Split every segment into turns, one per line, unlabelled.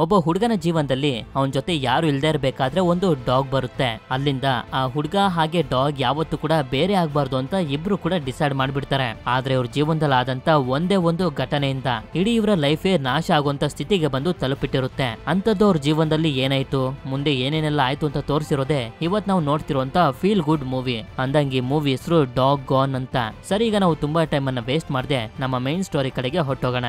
ಒಬ್ಬ ಹುಡುಗನ ಜೀವನದಲ್ಲಿ ಅವನ ಜೊತೆ ಯಾರು ಇಲ್ದೇ ಇರಬೇಕಾದ್ರೆ ಒಂದು ಡಾಗ್ ಬರುತ್ತೆ. ಅಲ್ಲಿಂದ ಆ ಹುಡುಗ ಹಾಗೆ ಡಾಗ್ ಯಾವತ್ತೂ ಕೂಡ ಬೇರೆ ಆಗ್ಬಾರ್ದು ಅಂತ ಇಬ್ರು ಕೂಡ ಡಿಸೈಡ್ ಮಾಡ್ಬಿಡ್ತಾರೆ. ಆದ್ರೆ ಇವ್ರ ಜೀವನದಲ್ಲಿ ಆದಂತ ಒಂದೇ ಒಂದು ಘಟನೆಯಿಂದ ಇಡೀ ಇವರ ಲೈಫೇ ನಾಶ ಆಗುವಂತ ಸ್ಥಿತಿಗೆ ಬಂದು ತಲುಪಿಟ್ಟಿರುತ್ತೆ. ಅಂತದ್ದು ಅವ್ರ ಜೀವನದಲ್ಲಿ ಏನಾಯ್ತು, ಮುಂದೆ ಏನೇನೆಲ್ಲ ಆಯ್ತು ಅಂತ ತೋರಿಸಿರೋದೆ ಇವತ್ ನಾವು ನೋಡ್ತಿರುವಂತ ಫೀಲ್ ಗುಡ್ ಮೂವಿ. ಅಂದಂಗಿ ಮೂವಿ ಹೆಸರು ಡಾಗ್ ಗಾನ್ ಅಂತ. ಸರಿ, ಈಗ ನಾವು ತುಂಬಾ ಟೈಮ್ ಅನ್ನ ವೇಸ್ಟ್ ಮಾಡದೆ ನಮ್ಮ ಮೈನ್ ಸ್ಟೋರಿ ಕಡೆಗೆ ಹೊಟ್ಟೋಗೋಣ.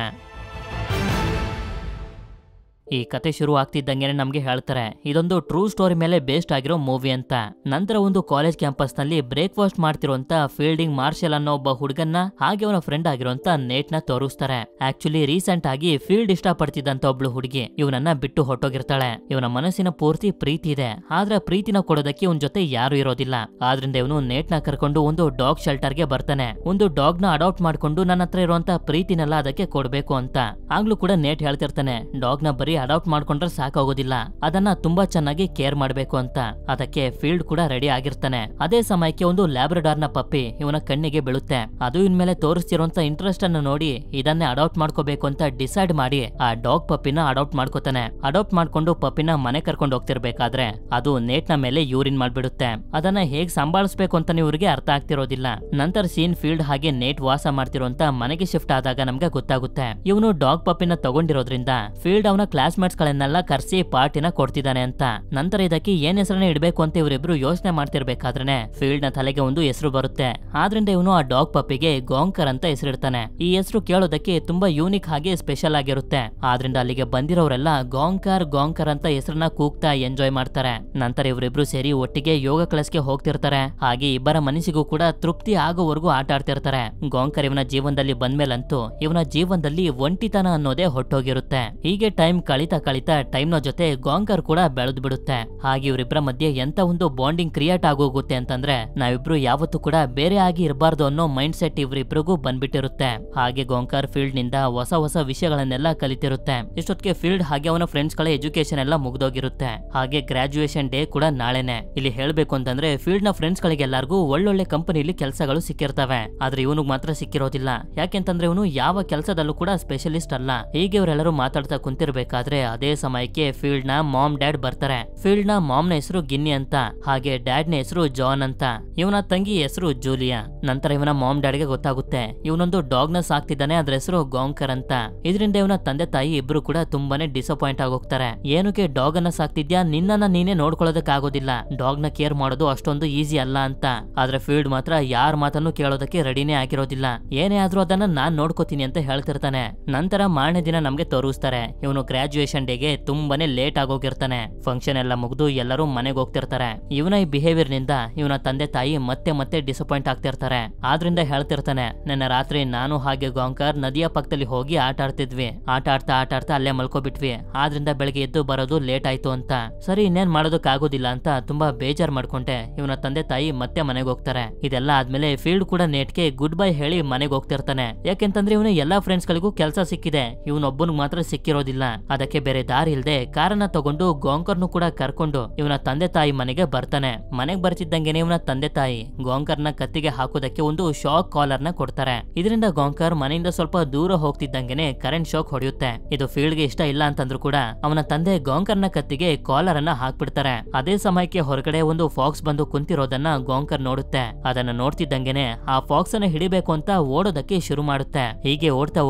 ಈ ಕತೆ ಶುರು ಆಗ್ತಿದ್ದಂಗೆ ನಮ್ಗೆ ಹೇಳ್ತಾರೆ ಇದೊಂದು ಟ್ರೂ ಸ್ಟೋರಿ ಮೇಲೆ ಬೇಸ್ಡ್ ಆಗಿರೋ ಮೂವಿ ಅಂತ. ನಂತರ ಒಂದು ಕಾಲೇಜ್ ಕ್ಯಾಂಪಸ್ ನಲ್ಲಿ ಬ್ರೇಕ್ಫಾಸ್ಟ್ ಮಾಡ್ತಿರುವಂತ ಫೀಲ್ಡಿಂಗ್ ಮಾರ್ಷಲ್ ಅನ್ನೋ ಒಬ್ಬ ಹುಡುಗನ್ನ ಹಾಗೆ ಅವನ ಫ್ರೆಂಡ್ ಆಗಿರುವಂತ ನೇಟ್ ನ ತೋರಿಸ್ತಾರೆ. ಆಕ್ಚುಲಿ ರೀಸೆಂಟ್ ಆಗಿ ಫೀಲ್ಡ್ ಇಷ್ಟ ಪಡ್ತಿದ್ದಂತ ಒಬ್ಳು ಹುಡುಗಿ ಇವನನ್ನ ಬಿಟ್ಟು ಹೊಟ್ಟೋಗಿರ್ತಾಳೆ. ಇವನ ಮನಸ್ಸಿನ ಪೂರ್ತಿ ಪ್ರೀತಿ ಇದೆ, ಆದ್ರೆ ಪ್ರೀತಿನ ಕೊಡೋದಕ್ಕೆ ಇವನ್ ಜೊತೆ ಯಾರು ಇರೋದಿಲ್ಲ. ಆದ್ರಿಂದ ಇವನು ನೇಟ್ ನ ಕರ್ಕೊಂಡು ಒಂದು ಡಾಗ್ ಶೆಲ್ಟರ್ ಗೆ ಬರ್ತಾನೆ. ಒಂದು ಡಾಗ್ ನ ಅಡಾಪ್ಟ್ ಮಾಡ್ಕೊಂಡು ನನ್ನ ಹತ್ರ ಇರುವಂತ ಪ್ರೀತಿನೆಲ್ಲ ಅದಕ್ಕೆ ಕೊಡ್ಬೇಕು ಅಂತ. ಆಗ್ಲೂ ಕೂಡ ನೇಟ್ ಹೇಳ್ತಿರ್ತಾನೆ ಡಾಗ್ ನ ಬರೀ ಅಡಾಪ್ಟ್ ಮಾಡ್ಕೊಂಡ್ರೆ ಸಾಕಾಗೋದಿಲ್ಲ, ಅದನ್ನ ತುಂಬಾ ಚೆನ್ನಾಗಿ ಕೇರ್ ಮಾಡ್ಬೇಕು ಅಂತ. ಅದಕ್ಕೆ ಫೀಲ್ಡ್ ಕೂಡ ರೆಡಿ ಆಗಿರ್ತಾನೆ. ಅದೇ ಸಮಯಕ್ಕೆ ಒಂದು ಲ್ಯಾಬ್ರಡಾರ್ ನ ಪಪ್ಪಿ ಇವನ ಕಣ್ಣಿಗೆ ಬೀಳುತ್ತೆ. ಅದು ಇನ್ಮೇಲೆ ತೋರಿಸ್ತಿರೋಂತ ಇಂಟ್ರೆಸ್ಟ್ ಅನ್ನು ನೋಡಿ ಇದನ್ನೇ ಅಡಾಪ್ಟ್ ಮಾಡ್ಕೋಬೇಕು ಅಂತ ಡಿಸೈಡ್ ಮಾಡಿ ಆ ಡಾಗ್ ಪಪ್ಪಿನ ಅಡಾಪ್ಟ್ ಮಾಡ್ಕೋತಾನೆ. ಅಡಾಪ್ಟ್ ಮಾಡ್ಕೊಂಡು ಪಪ್ಪಿನ ಮನೆ ಕರ್ಕೊಂಡು ಹೋಗ್ತಿರ್ಬೇಕಾದ್ರೆ ಅದು ನೇಟ್ ನ ಮೇಲೆ ಯೂರಿನ್ ಮಾಡ್ಬಿಡುತ್ತೆ. ಅದನ್ನ ಹೇಗ್ ಸಂಭಾಳಿಸ್ಬೇಕು ಅಂತ ಇವ್ರಿಗೆ ಅರ್ಥ ಆಗ್ತಿರೋದಿಲ್ಲ. ನಂತರ ಸೀನ್ ಫೀಲ್ಡ್ ಹಾಗೆ ನೇಟ್ ವಾಸ ಮಾಡ್ತಿರೋಂತ ಮನೆಗೆ ಶಿಫ್ಟ್ ಆದಾಗ ನಮ್ಗೆ ಗೊತ್ತಾಗುತ್ತೆ ಇವನು ಡಾಗ್ ಪಪ್ಪಿನ ತಗೊಂಡಿರೋದ್ರಿಂದ ಫೀಲ್ಡ್ ಅವನ ಕ್ಲಾಸ್ಮೇಟ್ಸ್ ಗಳನ್ನೆಲ್ಲ ಕರ್ಸಿ ಪಾರ್ಟಿನ ಕೊಡ್ತಿದ್ದಾನೆ ಅಂತ. ನಂತರ ಇದಕ್ಕೆ ಏನ್ ಹೆಸರನ್ನ ಇಡಬೇಕು ಅಂತ ಇವರಿಬ್ರು ಯೋಚನೆ ಮಾಡ್ತಿರ್ಬೇಕಾದ್ರೆ ಫೀಲ್ಡ್ ನ ತಲೆಗೆ ಒಂದು ಹೆಸರು ಬರುತ್ತೆ. ಆದ್ರಿಂದ ಇವನು ಆ ಡಾಗ್ ಪಪ್ಪಿಗೆ ಗಾಂಕರ್ ಅಂತ ಹೆಸರಿಡ್ತಾನೆ. ಈ ಹೆಸರು ಕೇಳೋದಕ್ಕೆ ತುಂಬಾ ಯೂನಿಕ್ ಹಾಗೆ ಸ್ಪೆಷಲ್ ಆಗಿರುತ್ತೆ. ಆದ್ರಿಂದ ಅಲ್ಲಿಗೆ ಬಂದಿರೋರೆಲ್ಲ ಗಾಂಕರ್ ಅಂತ ಹೆಸರನ್ನ ಕೂಗ್ತಾ ಎಂಜಾಯ್ ಮಾಡ್ತಾರೆ. ನಂತರ ಇವರಿಬ್ರು ಸೇರಿ ಒಟ್ಟಿಗೆ ಯೋಗ ಕ್ಲಾಸ್ಗೆ ಹೋಗ್ತಿರ್ತಾರೆ. ಹಾಗೆ ಇಬ್ಬರ ಮನಸ್ಸಿಗೂ ಕೂಡ ತೃಪ್ತಿ ಆಗೋವರೆಗೂ ಆಟ ಆಡ್ತಿರ್ತಾರೆ. ಗಾಂಕರ್ ಇವನ ಜೀವನದಲ್ಲಿ ಬಂದ್ಮೇಲಂತೂ ಇವನ ಜೀವನದಲ್ಲಿ ಒಂಟಿತನ ಅನ್ನೋದೇ ಹೊಟ್ಟೋಗಿರುತ್ತೆ. ಹೀಗೆ ಟೈಮ್ ಕಳಿತಾ ಟೈಮ್ ನ ಜೊತೆ ಗಾಂಕರ್ ಕೂಡ ಬೆಳೆದು ಬಿಡುತ್ತೆ. ಹಾಗೆ ಇವರಿಬ್ಬರ ಮಧ್ಯೆ ಎಂತ ಒಂದು ಬಾಂಡಿಂಗ್ ಕ್ರಿಯೇಟ್ ಆಗೋಗುತ್ತೆ ಅಂತಂದ್ರೆ ನಾವಿಬ್ರು ಯಾವತ್ತೂ ಕೂಡ ಬೇರೆ ಆಗಿ ಇರಬಾರ್ದು ಅನ್ನೋ ಮೈಂಡ್ ಸೆಟ್ ಇವರಿಬ್ರಿಗೂ ಬಂದ್ಬಿಟ್ಟಿರುತ್ತೆ. ಹಾಗೆ ಗಾಂಕರ್ ಫೀಲ್ಡ್ ನಿಂದ ಹೊಸ ವಿಷಯಗಳನ್ನೆಲ್ಲ ಕಲಿತಿರುತ್ತೆ. ಇಷ್ಟೊತ್ತಿಗೆ ಫೀಲ್ಡ್ ಹಾಗೆ ಅವನ ಫ್ರೆಂಡ್ಸ್ ಗಳ ಎಜುಕೇಶನ್ ಎಲ್ಲ ಮುಗ್ದೋಗಿರುತ್ತೆ. ಹಾಗೆ ಗ್ರಾಜುಯೇಷನ್ ಡೇ ಕೂಡ ನಾಳೆನೆ. ಇಲ್ಲಿ ಹೇಳ್ಬೇಕು ಅಂತಂದ್ರೆ ಫೀಲ್ಡ್ ನ ಫ್ರೆಂಡ್ಸ್ ಗಳಿಗೆಲ್ಲರಿಗೂ ಒಳ್ಳೊಳ್ಳೆ ಕಂಪನಿಲಿ ಕೆಲಸಗಳು ಸಿಕ್ಕಿರ್ತವೆ. ಆದ್ರೆ ಇವನಿಗೆ ಮಾತ್ರ ಸಿಕ್ಕಿರೋದಿಲ್ಲ. ಯಾಕೆಂತಂದ್ರೆ ಇವನು ಯಾವ ಕೆಲಸದಲ್ಲೂ ಕೂಡ ಸ್ಪೆಷಲಿಸ್ಟ್ ಅಲ್ಲ. ಹೀಗೆ ಇವರೆಲ್ಲರೂ ಮಾತಾಡ್ತಾ ಕುಂತಿರ್ಬೇಕಾದ್ರೆ ಅದೇ ಸಮಯಕ್ಕೆ ಫೀಲ್ಡ್ ನ ಮಾಮ್ ಡ್ಯಾಡ್ ಬರ್ತಾರೆ. ಫೀಲ್ಡ್ ನ ಮಾಮ್ ನ ಹೆಸರು ಗಿನ್ನಿ ಅಂತ, ಹಾಗೆ ಡ್ಯಾಡ್ ನ ಹೆಸರು ಜಾನ್ ಅಂತ. ಇವನ ತಂಗಿ ಹೆಸರು ಜೂಲಿಯಾ. ನಂತರ ಇವನ ಮಾಮ್ ಡ್ಯಾಡ್ ಗೆ ಗೊತ್ತಾಗುತ್ತೆ ಇವನೊಂದು ಡಾಗ್ ನ ಸಾಕ್ತಿದ್ದಾನೆ, ಅದ್ರ ಹೆಸರು ಗಾಂಕರ್ ಅಂತ. ಇದರಿಂದ ಇವನ ತಂದೆ ತಾಯಿ ಇಬ್ರು ಕೂಡ ತುಂಬಾನೇ ಡಿಸಪಾಯಿಂಟ್ ಆಗೋಗ್ತಾರೆ. ಏನಕ್ಕೆ ಡಾಗ್ ಅನ್ನ ಸಾಕ್ತಿದ್ಯಾ, ನಿನ್ನನ್ನ ನೀನೇ ನೋಡ್ಕೊಳ್ಳೋದಕ್ಕಾಗೋದಿಲ್ಲ, ಡಾಗ್ ನ ಕೇರ್ ಮಾಡೋದು ಅಷ್ಟೊಂದು ಈಸಿ ಅಲ್ಲ ಅಂತ. ಆದ್ರೆ ಫೀಲ್ಡ್ ಮಾತ್ರ ಯಾರ ಮಾತನ್ನು ಕೇಳೋದಕ್ಕೆ ರೆಡಿನೇ ಆಗಿರೋದಿಲ್ಲ. ಏನೇ ಆದ್ರೂ ಅದನ್ನ ನಾನ್ ನೋಡ್ಕೋತೀನಿ ಅಂತ ಹೇಳ್ತಿರ್ತಾನೆ. ನಂತರ ಮಾರನೇ ದಿನ ನಮ್ಗೆ ತೋರಿಸ್ತಾರೆ ಇವನು ಗ್ರಾಜುಯೇಷನ್ ಡೇಗೆ ತುಂಬಾನೇ ಲೇಟ್ ಆಗೋಗಿರ್ತಾನೆ. ಫಂಕ್ಷನ್ ಎಲ್ಲ ಮುಗಿದು ಎಲ್ಲರೂ ಮನೆಗೆ ಹೋಗ್ತಿರ್ತಾರೆ. ಇವನ ಈ ಬಿಹೇವಿಯರ್ ನಿಂದ ಇವನ ತಂದೆ ತಾಯಿ ಮತ್ತೆ ಡಿಸಪಾಯಿಂಟ್ ಆಗ್ತಿರ್ತಾರೆ. ಆದ್ರಿಂದ ಹೇಳ್ತಿರ್ತಾನೆ ನಿನ್ನೆ ರಾತ್ರಿ ನಾನು ಹಾಗೆ ಗಾಂಕರ್ ನದಿಯ ಪಕ್ಕದಲ್ಲಿ ಹೋಗಿ ಆಟ ಆಡ್ತಿದ್ವಿ. ಆಟ ಆಡ್ತಾ ಅಲ್ಲೇ ಮಲ್ಕೋಬಿಟ್ವಿ. ಆದ್ರಿಂದ ಬೆಳಗ್ಗೆ ಎದ್ದು ಬರೋದು ಲೇಟ್ ಆಯ್ತು ಅಂತ. ಸರಿ, ಇನ್ನೇನ್ ಮಾಡೋದಕ್ಕಾಗೋದಿಲ್ಲ ಅಂತ ತುಂಬಾ ಬೇಜಾರ್ ಮಾಡ್ಕೊಂಡೆ ಇವನ ತಂದೆ ತಾಯಿ ಮತ್ತೆ ಮನೆಗೆ ಹೋಗ್ತಾರೆ. ಇದೆಲ್ಲ ಆದ್ಮೇಲೆ ಫೀಲ್ಡ್ ಕೂಡ ನೇಟ್ಗೆ ಗುಡ್ ಬೈ ಹೇಳಿ ಮನೆಗೆ ಹೋಗ್ತಿರ್ತಾನೆ. ಯಾಕೆಂತಂದ್ರೆ ಇವನು ಎಲ್ಲಾ ಫ್ರೆಂಡ್ಸ್ ಗಳಿಗೂ ಕೆಲಸ ಸಿಕ್ಕಿದೆ, ಇವನೊಬ್ಬನಿಗೆ ಮಾತ್ರ ಸಿಕ್ಕಿರೋದಿಲ್ಲ. ಅದಕ್ಕೆ ಬೇರೆ ದಾರಿ ಇಲ್ದೆ ಕಾರನ್ನ ತಗೊಂಡು ಗಾಂಕರ್ನು ಕೂಡ ಕರ್ಕೊಂಡು ಇವನ ತಂದೆ ತಾಯಿ ಮನೆಗೆ ಬರ್ತಾನೆ. ಮನೆಗೆ ಬರ್ತಿದ್ದಂಗೆನೆ ಇವನ ತಂದೆ ತಾಯಿ ಗಾಂಕರ್ನ ಕತ್ತಿಗೆ ಹಾಕೋದಕ್ಕೆ ಒಂದು ಶಾಕ್ ಕಾಲರ್ ನ ಕೊಡ್ತಾರೆ. ಇದರಿಂದ ಗಾಂಕರ್ ಮನೆಯಿಂದ ಸ್ವಲ್ಪ ದೂರ ಹೋಗ್ತಿದ್ದಂಗೆನೆ ಕರೆಂಟ್ ಶಾಕ್ ಹೊಡೆಯುತ್ತೆ. ಇದು ಫೀಲ್ಡ್ ಗೆ ಇಷ್ಟ ಇಲ್ಲ ಅಂತಂದ್ರು ಕೂಡ ಅವನ ತಂದೆ ಗಾಂಕರ್ನ ಕತ್ತಿಗೆ ಕಾಲರ್ ಅನ್ನ ಹಾಕ್ಬಿಡ್ತಾರೆ. ಅದೇ ಸಮಯಕ್ಕೆ ಹೊರಗಡೆ ಒಂದು ಫಾಕ್ಸ್ ಬಂದು ಕುಂತಿರೋದನ್ನ ಗಾಂಕರ್ ನೋಡುತ್ತೆ. ಅದನ್ನ ನೋಡ್ತಿದ್ದಂಗೆನೆ ಆ ಫಾಕ್ಸ್ ಅನ್ನ ಹಿಡಿಬೇಕು ಅಂತ ಓಡೋದಕ್ಕೆ ಶುರು ಮಾಡುತ್ತೆ. ಹೀಗೆ ಓಡ್ತಾ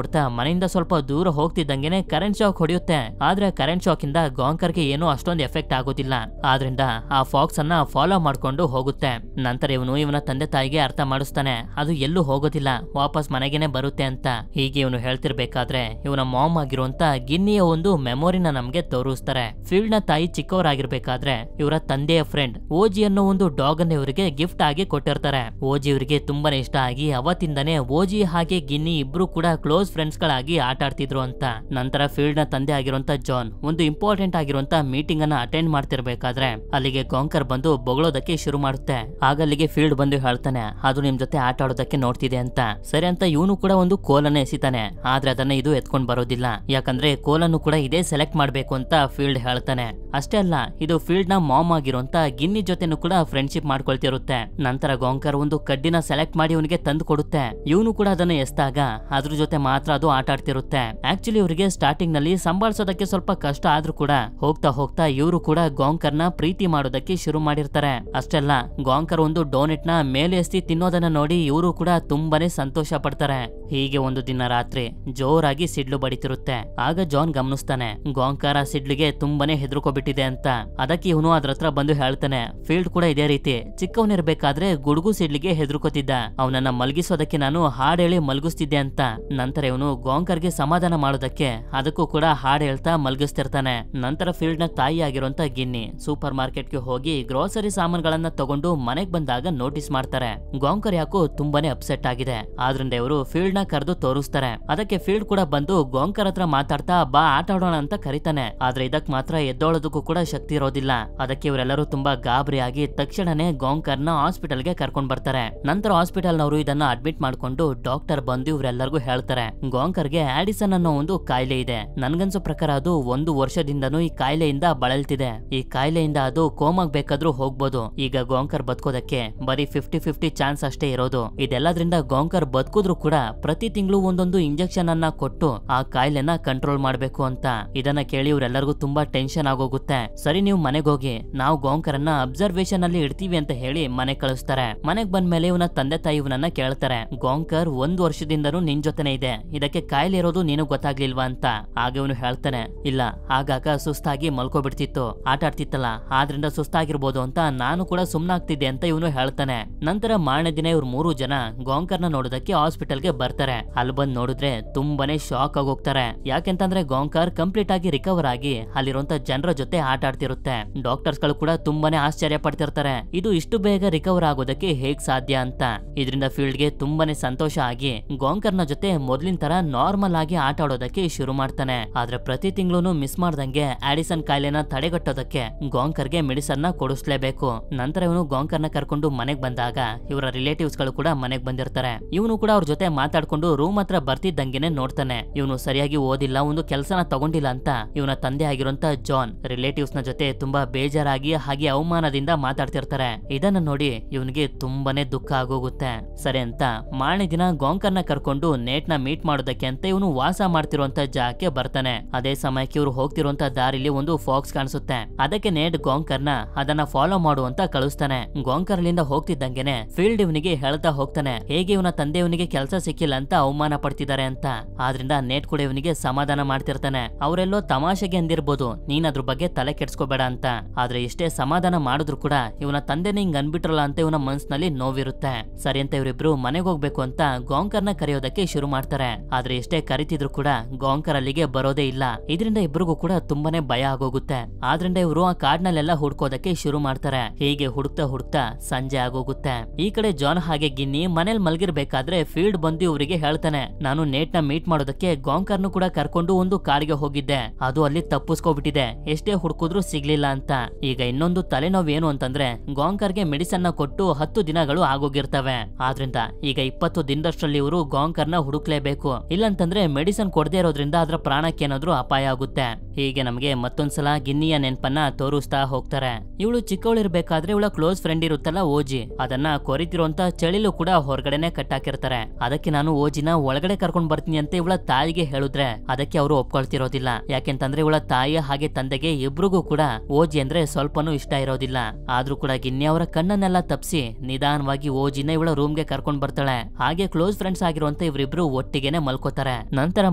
ಮನೆಯಿಂದ ಸ್ವಲ್ಪ ದೂರ ಹೋಗ್ತಿದ್ದಂಗೆನೆ ಕರೆಂಟ್ ಶಾಕ್ ಹೊಡೆಯುತ್ತೆ. ಆದ್ರೆ ಕರೆಂಟ್ ಶಾಕ್ ಇಂದ ಗಾಂಕರ್ಗೆ ಏನೋ ಅಷ್ಟೊಂದು ಎಫೆಕ್ಟ್ ಆಗೋದಿಲ್ಲ. ಆದ್ರಿಂದ ಆ ಫಾಕ್ಸ್ ಅನ್ನ ಫಾಲೋ ಮಾಡ್ಕೊಂಡು ಹೋಗುತ್ತೆ. ನಂತರ ಇವನ ತಂದೆ ತಾಯಿಗೆ ಅರ್ಥ ಮಾಡಿಸ್ತಾನೆ ಅದು ಎಲ್ಲೂ ಹೋಗೋದಿಲ್ಲ, ವಾಪಸ್ ಮನೆಗೇನೆ ಬರುತ್ತೆ ಅಂತ. ಹೀಗೆ ಇವನು ಹೇಳ್ತಿರ್ಬೇಕಾದ್ರೆ ಇವನ ಮಾಮ್ ಆಗಿರುವಂತ ಗಿನ್ನಿಯ ಒಂದು ಮೆಮೊರಿನ ನಮ್ಗೆ ತೋರಿಸ್ತಾರೆ. ಫೀಲ್ಡ್ ನ ತಾಯಿ ಚಿಕ್ಕವರಾಗಿರ್ಬೇಕಾದ್ರೆ ಇವರ ತಂದೆಯ ಫ್ರೆಂಡ್ ಓಜಿ ಅನ್ನೋ ಒಂದು ಡಾಗ್ ಅನ್ನ ಇವರಿಗೆ ಗಿಫ್ಟ್ ಆಗಿ ಕೊಟ್ಟಿರ್ತಾರೆ. ಓಜಿ ಇವರಿಗೆ ತುಂಬಾನೇ ಇಷ್ಟ ಆಗಿ ಅವತ್ತಿಂದನೇ ಓಜಿ ಹಾಗೆ ಗಿನ್ನಿ ಇಬ್ರು ಕೂಡ ಕ್ಲೋಸ್ ಫ್ರೆಂಡ್ಸ್ ಗಳಾಗಿ ಆಟ ಆಡ್ತಿದ್ರು ಅಂತ. ನಂತರ ಫೀಲ್ಡ್ ನ ತಂದೆ ಆಗಿರುವಂತ ಜಾನ್ ಒಂದು ಇಂಪಾರ್ಟೆಂಟ್ ಆಗಿರುವಂತ ಮೀಟಿಂಗ್ ಅನ್ನ ಅಟೆಂಡ್ ಮಾಡ್ತಿರ್ಬೇಕಾದ್ರೆ ಅಲ್ಲಿಗೆ ಗಾಂಕರ್ ಬಂದು ಬೊಗಳೋದಕ್ಕೆ ಶುರು ಮಾಡುತ್ತೆ. ಆಗ ಅಲ್ಲಿಗೆ ಫೀಲ್ಡ್ ಬಂದು ಹೇಳ್ತಾನೆ ಅದು ನಿಮ್ ಜೊತೆ ಆಟ ಆಡೋದಕ್ಕೆ ನೋಡ್ತಿದೆ ಅಂತ. ಸರಿ ಅಂತ ಇವನು ಕೂಡ ಒಂದು ಕೋಲನ್ನ ಎಸಿತಾನೆ. ಆದ್ರೆ ಅದನ್ನ ಇದು ಎತ್ಕೊಂಡ್ ಬರೋದಿಲ್ಲ. ಯಾಕಂದ್ರೆ ಕೋಲನ್ನು ಕೂಡ ಇದೇ ಸೆಲೆಕ್ಟ್ ಮಾಡ್ಬೇಕು ಅಂತ ಫೀಲ್ಡ್ ಹೇಳ್ತಾನೆ. ಅಷ್ಟೇ ಅಲ್ಲ, ಇದು ಫೀಲ್ಡ್ ನ ಮಾಮ್ ಆಗಿರುವಂತ ಗಿನ್ನಿ ಜೊತೆನೂ ಕೂಡ ಫ್ರೆಂಡ್ಶಿಪ್ ಮಾಡ್ಕೊಳ್ತಿರುತ್ತೆ. ನಂತರ ಗಾಂಕರ್ ಒಂದು ಕಡ್ಡಿನ ಸೆಲೆಕ್ಟ್ ಮಾಡಿ ಇವನಿಗೆ ತಂದು ಕೊಡುತ್ತೆ. ಇವನು ಕೂಡ ಅದನ್ನ ಎಸ್ದಾಗ ಅದ್ರ ಜೊತೆ ಮಾತ್ರ ಅದು ಆಟ ಆಡ್ತಿರುತ್ತೆ. ಆಕ್ಚುಲಿ ಇವರಿಗೆ ಸ್ಟಾರ್ಟಿಂಗ್ ನಲ್ಲಿ ಹಿಂಬಾಲಿಸೋದಕ್ಕೆ ಸ್ವಲ್ಪ ಕಷ್ಟ ಆದ್ರೂ ಕೂಡ ಹೋಗ್ತಾ ಹೋಗ್ತಾ ಇವರು ಕೂಡ ಗಾಂಕರ್ನ ಪ್ರೀತಿ ಮಾಡೋದಕ್ಕೆ ಶುರು ಮಾಡಿರ್ತಾರೆ. ಅಷ್ಟೆಲ್ಲ ಗಾಂಕರ್ ಒಂದು ಡೋನೆಟ್ ನ ಮೇಲೆ ಎಸ್ತಿ ತಿನ್ನೋದನ್ನ ನೋಡಿ ಇವರು ಕೂಡ ತುಂಬಾನೇ ಸಂತೋಷ ಪಡ್ತಾರೆ. ಹೀಗೆ ಒಂದು ದಿನ ರಾತ್ರಿ ಜೋರಾಗಿ ಸಿಡ್ಲು ಬಡಿತಿರುತ್ತೆ. ಆಗ ಜಾನ್ ಗಮನಿಸ್ತಾನೆ ಗಾಂಕರ್ ಆ ಸಿಡ್ಲಿಗೆ ತುಂಬಾನೇ ಹೆದರ್ಕೊಬಿಟ್ಟಿದೆ ಅಂತ. ಅದಕ್ಕೆ ಇವನು ಅದ್ರ ಹತ್ರ ಬಂದು ಹೇಳ್ತಾನೆ, ಫೀಲ್ಡ್ ಕೂಡ ಇದೇ ರೀತಿ ಚಿಕ್ಕವನಿರ್ಬೇಕಾದ್ರೆ ಗುಡುಗು ಸಿಡ್ಲಿಗೆ ಹೆದರ್ಕೋತಿದ್ದ, ಅವನನ್ನ ಮಲಗಿಸೋದಕ್ಕೆ ನಾನು ಹಾಡ್ ಹೇಳಿ ಮಲಗಿಸ್ತಿದ್ದೆ ಅಂತ. ನಂತರ ಇವನು ಗಾಂಕರ್ಗೆ ಸಮಾಧಾನ ಮಾಡೋದಕ್ಕೆ ಅದಕ್ಕೂ ಕೂಡ ಹಾಡ್ ಹೇಳ್ತಾ ಮಲಗಿಸ್ತಿರ್ತಾನೆ. ನಂತರ ಫೀಲ್ಡ್ ನ ತಾಯಿ ಆಗಿರುವಂತ ಗಿನ್ನಿ ಸೂಪರ್ ಮಾರ್ಕೆಟ್ಗೆ ಹೋಗಿ ಗ್ರೋಸರಿ ಸಾಮಾನುಗಳನ್ನ ತಗೊಂಡು ಮನೆಗ್ ಬಂದಾಗ ನೋಟಿಸ್ ಮಾಡ್ತಾರೆ ಗಾಂಕರ್ ಯಾಕೋ ತುಂಬಾನೇ ಅಪ್ಸೆಟ್ ಆಗಿದೆ. ಆದ್ರಿಂದ ಇವರು ಫೀಲ್ಡ್ ನ ಕರೆದು ತೋರಿಸ್ತಾರೆ. ಅದಕ್ಕೆ ಫೀಲ್ಡ್ ಕೂಡ ಬಂದು ಗಾಂಕರ್ ಹತ್ರ ಮಾತಾಡ್ತಾ ಬಾ ಆಟ ಆಡೋಣ ಅಂತ ಕರೀತಾನೆ. ಆದ್ರೆ ಇದಕ್ ಮಾತ್ರ ಎದ್ದೋಳೋದಕ್ಕೂ ಕೂಡ ಶಕ್ತಿ ಇರೋದಿಲ್ಲ. ಅದಕ್ಕೆ ಇವರೆಲ್ಲರೂ ತುಂಬಾ ಗಾಬರಿಯಾಗಿ ತಕ್ಷಣನೇ ಗಾಂಕರ್ ನ ಹಾಸ್ಪಿಟಲ್ ಗೆ ಕರ್ಕೊಂಡ್ ಬರ್ತಾರೆ. ನಂತರ ಹಾಸ್ಪಿಟಲ್ ನವರು ಇದನ್ನ ಅಡ್ಮಿಟ್ ಮಾಡ್ಕೊಂಡು ಡಾಕ್ಟರ್ ಬಂದು ಇವರೆಲ್ಲರಿಗೂ ಹೇಳ್ತಾರೆ ಗಾಂಕರ್ಗೆ ಆಡಿಸನ್ ಅನ್ನೋ ಒಂದು ಕಾಯಿಲೆ ಇದೆ. ನನ್ಗನ್ಸೋ ಪ್ರಕಾರ ಅದು 1 ವರ್ಷದಿಂದನೂ ಈ ಕಾಯಿಲೆಯಿಂದ ಬಳಲ್ತಿದೆ. ಈ ಕಾಯಿಲೆಯಿಂದ ಅದು ಕೋಮಾಗ್ ಬೇಕಾದ್ರೂ ಹೋಗ್ಬೋದು. ಈಗ ಗಾಂಕರ್ ಬದುಕೋದಕ್ಕೆ ಬರೀ 50-50 ಚಾನ್ಸ್ ಅಷ್ಟೇ ಇರೋದು. ಇದೆಲ್ಲದ್ರಿಂದ ಗಾಂಕರ್ ಬದುಕಿದ್ರು ಕೂಡ ಪ್ರತಿ ತಿಂಗಳು ಒಂದೊಂದು ಇಂಜೆಕ್ಷನ್ ಅನ್ನ ಕೊಟ್ಟು ಆ ಕಾಯಿಲೆನ ಕಂಟ್ರೋಲ್ ಮಾಡ್ಬೇಕು ಅಂತ. ಇದನ್ನ ಕೇಳಿ ಇವರೆಲ್ಲರಿಗೂ ತುಂಬಾ ಟೆನ್ಷನ್ ಆಗೋಗುತ್ತೆ. ಸರಿ ನೀವು ಮನೆಗೆ ಹೋಗಿ, ನಾವು ಗಾಂಕರನ್ನ ಅಬ್ಸರ್ವೇಷನ್ ಅಲ್ಲಿ ಇಡ್ತೀವಿ ಅಂತ ಹೇಳಿ ಮನೆ ಕಳಿಸ್ತಾರೆ. ಮನೆಗ್ ಬಂದ್ಮೇಲೆ ಇವನ ತಂದೆ ತಾಯಿ ಇವನನ್ನ ಕೇಳ್ತಾರೆ ಗಾಂಕರ್ 1 ವರ್ಷದಿಂದನೂ ನಿನ್ ಜೊತೆನೆ ಇದೆ, ಇದಕ್ಕೆ ಕಾಯಿಲೆ ಇರೋದು ನೀನು ಗೊತ್ತಾಗ್ಲಿಲ್ವಾ ಅಂತ. ಆಗ ಇವನು ಹೇಳ್ತಾನೆ ಇಲ್ಲ, ಆಗಾಗ ಸುಸ್ತಾಗಿ ಮಲ್ಕೋಬಿಡ್ತಿತ್ತು, ಆಟ ಆಡ್ತಿತ್ತಲ್ಲ ಆದ್ರಿಂದ ಸುಸ್ತಾಗಿರ್ಬೋದು ಅಂತ ನಾನು ಕೂಡ ಸುಮ್ನಾಗ್ತಿದ್ದೆ ಅಂತ ಇವನು ಹೇಳ್ತಾನೆ. ನಂತರ ಮಾರನೇ ದಿನ ಇವ್ರು 3 ಜನ ಗಾಂಕರ್ನ ನೋಡೋದಕ್ಕೆ ಹಾಸ್ಪಿಟಲ್ ಗೆ ಬರ್ತಾರೆ. ಅಲ್ಲಿ ಬಂದ್ ನೋಡಿದ್ರೆ ತುಂಬಾನೇ ಶಾಕ್ ಆಗೋಗ್ತಾರೆ. ಯಾಕೆಂತಂದ್ರೆ ಗಾಂಕರ್ ಕಂಪ್ಲೀಟ್ ಆಗಿ ರಿಕವರ್ ಆಗಿ ಅಲ್ಲಿರುವಂತ ಜನರ ಜೊತೆ ಆಟ ಆಡ್ತಿರುತ್ತೆ. ಡಾಕ್ಟರ್ಸ್ ಗಳು ಕೂಡ ತುಂಬಾನೇ ಆಶ್ಚರ್ಯ ಪಡ್ತಿರ್ತಾರೆ, ಇದು ಇಷ್ಟು ಬೇಗ ರಿಕವರ್ ಆಗೋದಕ್ಕೆ ಹೇಗ್ ಸಾಧ್ಯ ಅಂತ. ಇದರಿಂದ ಫೀಲ್ಡ್ ಗೆ ತುಂಬಾನೇ ಸಂತೋಷ ಆಗಿ ಗಾಂಕರ್ನ ಜೊತೆ ಮೊದ್ಲಿನ ತರ ನಾರ್ಮಲ್ ಆಗಿ ಆಟ ಆಡೋದಕ್ಕೆ ಶುರು ಮಾಡ್ತಾನೆ. ಆದ್ರೆ ಪ್ರತಿ ತಿಂಗಳು ಮಿಸ್ ಮಾಡ್ದಂಗೆ ಆಡಿಸನ್ ಕಾಯಿಲೆನ ತಡೆಗಟ್ಟೋದಕ್ಕೆ ಗಾಂಕರ್ಗೆ ಮೆಡಿಸನ್ ನ ಕೊಡಿಸ್ಲೇಬೇಕು. ನಂತರ ಇವನು ಗಾಂಕರ್ನ ಕರ್ಕೊಂಡು ಮನೆಗ್ ಬಂದಾಗ ಇವರ ರಿಲೇಟಿವ್ಸ್ ಗಳು ಕೂಡ ಮನೆಗ್ ಬಂದಿರ್ತಾರೆ. ಇವನು ಕೂಡ ಅವ್ರ ಜೊತೆ ಮಾತಾಡ್ಕೊಂಡು ರೂಮ್ ಹತ್ರ ಬರ್ತಿದ್ದಂಗೆನೆ ನೋಡ್ತಾನೆ ಇವನು ಸರಿಯಾಗಿ ಓದಿಲ್ಲ, ಒಂದು ಕೆಲಸನ ತಗೊಂಡಿಲ್ಲ ಅಂತ. ಇವನ ತಂದೆ ಆಗಿರುವಂತ ಜಾನ್ ರಿಲೇಟಿವ್ಸ್ ನ ಜೊತೆ ತುಂಬಾ ಬೇಜಾರಾಗಿ ಹಾಗೆ ಅವಮಾನದಿಂದ ಮಾತಾಡ್ತಿರ್ತಾರೆ. ಇದನ್ನ ನೋಡಿ ಇವನಿಗೆ ತುಂಬಾನೇ ದುಃಖ ಆಗೋಗುತ್ತೆ. ಸರಿ ಅಂತ ಮಾರನೇ ದಿನ ಗಾಂಕರ್ನ ಕರ್ಕೊಂಡು ನೇಟ್ ನ ಮೀಟ್ ಮಾಡೋದಕ್ಕೆ ಅಂತ ಇವನು ವಾಸ ಮಾಡ್ತಿರುವಂತ ಜಾಗಕ್ಕೆ ಬರ್ತಾನೆ. ಅದೇ ಸಮಯಕ್ಕೆ ಇವ್ರು ಹೋಗ್ತಿರುವಂತ ದಾರಿಲಿ ಒಂದು ಫಾಕ್ಸ್ ಕಾಣಿಸುತ್ತೆ. ಅದಕ್ಕೆ ನೇಟ್ ಗಾಂಕರ್ನ ಅದನ್ನ ಫಾಲೋ ಮಾಡುವಂತ ಕಳಿಸ್ತಾನೆ. ಗಾಂಕರ್ ಅಲ್ಲಿಂದ ಹೋಗ್ತಿದ್ದಂಗೆನೆ ಫೀಲ್ಡ್ ಇವನಿಗೆ ಹೇಳ್ತಾ ಹೋಗ್ತಾನೆ ಹೇಗೆ ಇವನ ತಂದೆ ಇವನಿಗೆ ಕೆಲಸ ಸಿಕ್ಕಿಲ್ಲ ಅಂತ ಅವಮಾನ ಪಡ್ತಿದ್ದಾರೆ ಅಂತ. ಆದ್ರಿಂದ ನೇಟ್ ಕೂಡ ಇವನಿಗೆ ಸಮಾಧಾನ ಮಾಡ್ತಿರ್ತಾನೆ. ಅವರೆಲ್ಲೋ ತಮಾಷೆಗೆ ಅಂದಿರ್ಬೋದು, ನೀನ್ ಅದ್ರ ಬಗ್ಗೆ ತಲೆ ಕೆಡ್ಸ್ಕೋಬೇಡ ಅಂತ. ಆದ್ರೆ ಎಷ್ಟೇ ಸಮಾಧಾನ ಮಾಡಿದ್ರು ಕೂಡ ಇವನ ತಂದೆನ ಹಿಂಗ್ ಅನ್ಬಿಟ್ರಲ್ಲ ಅಂತ ಇವನ ಮನ್ಸಿನಲ್ಲಿ ನೋವಿರುತ್ತೆ. ಸರಿ ಅಂತ ಇವರಿಬ್ರು ಮನೆಗೆ ಹೋಗ್ಬೇಕು ಅಂತ ಗಾಂಕರ್ನ ಕರೆಯೋದಕ್ಕೆ ಶುರು ಮಾಡ್ತಾರೆ. ಆದ್ರೆ ಎಷ್ಟೇ ಕರಿತಿದ್ರು ಕೂಡ ಗಾಂಕರ್ ಅಲ್ಲಿಗೆ ಬರೋದೇ ಇಲ್ಲ. ಇದರಿಂದ ಇಬ್ರಿಗೂ ಕೂಡ ತುಂಬಾನೇ ಭಯ ಆಗೋಗುತ್ತೆ. ಆದ್ರಿಂದ ಇವರು ಆ ಕಾಡ್ನಲ್ಲೆಲ್ಲ ಹುಡ್ಕೋದಕ್ಕೆ ಶುರು ಮಾಡ್ತಾರೆ. ಹೀಗೆ ಹುಡುಕ್ತಾ ಹುಡುಕ್ತಾ ಸಂಜೆ ಆಗೋಗುತ್ತೆ. ಈ ಕಡೆ ಜಾನ್ ಹಾಗೆ ಗಿನ್ನಿ ಮನೇಲಿ ಮಲಗಿರ್ಬೇಕಾದ್ರೆ ಫೀಲ್ಡ್ ಬಂದು ಇವರಿಗೆ ಹೇಳ್ತಾನೆ ನಾನು ನೇಟ್ ನ ಮೀಟ್ ಮಾಡೋದಕ್ಕೆ ಗಾಂಕರ್ನು ಕೂಡ ಕರ್ಕೊಂಡು ಒಂದು ಕಾಡಿಗೆ ಹೋಗಿದ್ದೆ, ಅದು ಅಲ್ಲಿ ತಪ್ಪಿಸ್ಕೋಬಿಟ್ಟಿದೆ, ಎಷ್ಟೇ ಹುಡುಕಿದ್ರು ಸಿಗ್ಲಿಲ್ಲ ಅಂತ. ಈಗ ಇನ್ನೊಂದು ತಲೆನೋವು ಏನು ಅಂತಂದ್ರೆ ಗಾಂಕರ್ಗೆ ಮೆಡಿಸನ್ ನ ಕೊಟ್ಟು 10 ದಿನಗಳು ಆಗೋಗಿರ್ತವೆ. ಆದ್ರಿಂದ ಈಗ 20 ದಿನದಷ್ಟರಲ್ಲಿ ಇವರು ಗಾಂಕರ್ನ ಹುಡುಕ್ಲೇಬೇಕು. ಇಲ್ಲಂತಂದ್ರೆ ಮೆಡಿಸನ್ ಕೊಡದೇ ಇರೋದ್ರಿಂದ ಅದರ ಪ್ರಾಣಕ್ಕೆ ಏನಾದ್ರೂ ಅಪಾಯ ಆಗುತ್ತೆ. ಹೀಗೆ ನಮಗೆ ಮತ್ತೊಂದ್ಸಲ ಗಿನ್ನಿಯ ನೆನಪನ್ನ ತೋರಿಸ್ತಾ ಹೋಗ್ತಾರೆ. ಇವಳು ಚಿಕ್ಕವಳಿರ್ಬೇಕಾದ್ರೆ ಇವಳ ಕ್ಲೋಸ್ ಫ್ರೆಂಡ್ ಇರುತ್ತಲ್ಲ ಓಜಿ, ಅದನ್ನ ಕೊರಿತಿರುವಂತ ಚಳಿಲು ಕೂಡ ಹೊರಗಡೆನೆ ಕಟ್ಟಾಕಿರ್ತಾರೆ. ಅದಕ್ಕೆ ನಾನು ಓಜಿನ ಒಳಗಡೆ ಕರ್ಕೊಂಡ್ ಬರ್ತೀನಿ ಅಂತ ಇವಳ ತಾಯಿಗೆ ಹೇಳಿದ್ರೆ ಅದಕ್ಕೆ ಅವರು ಒಪ್ಕೊಳ್ತಿರೋದಿಲ್ಲ. ಯಾಕೆಂತಂದ್ರೆ ಇವಳ ತಾಯಿ ಹಾಗೆ ತಂದೆಗೆ ಇಬ್ರಿಗೂ ಕೂಡ ಓಜಿ ಅಂದ್ರೆ ಸ್ವಲ್ಪನೂ ಇಷ್ಟ ಇರೋದಿಲ್ಲ. ಆದ್ರೂ ಕೂಡ ಗಿನ್ನಿ ಅವರ ಕಣ್ಣನ್ನೆಲ್ಲ ತಪ್ಸಿ ನಿಧಾನವಾಗಿ ಓಜಿನ ಇವಳ ರೂಮ್ಗೆ ಕರ್ಕೊಂಡ್ ಬರ್ತಾಳೆ. ಹಾಗೆ ಕ್ಲೋಸ್ ಫ್ರೆಂಡ್ಸ್ ಆಗಿರುವಂತ ಇವರಿಬ್ರು ಒಟ್ಟಿಗೆನೆ ಮಲ್ಕೋತಾರೆ. ನಂತರ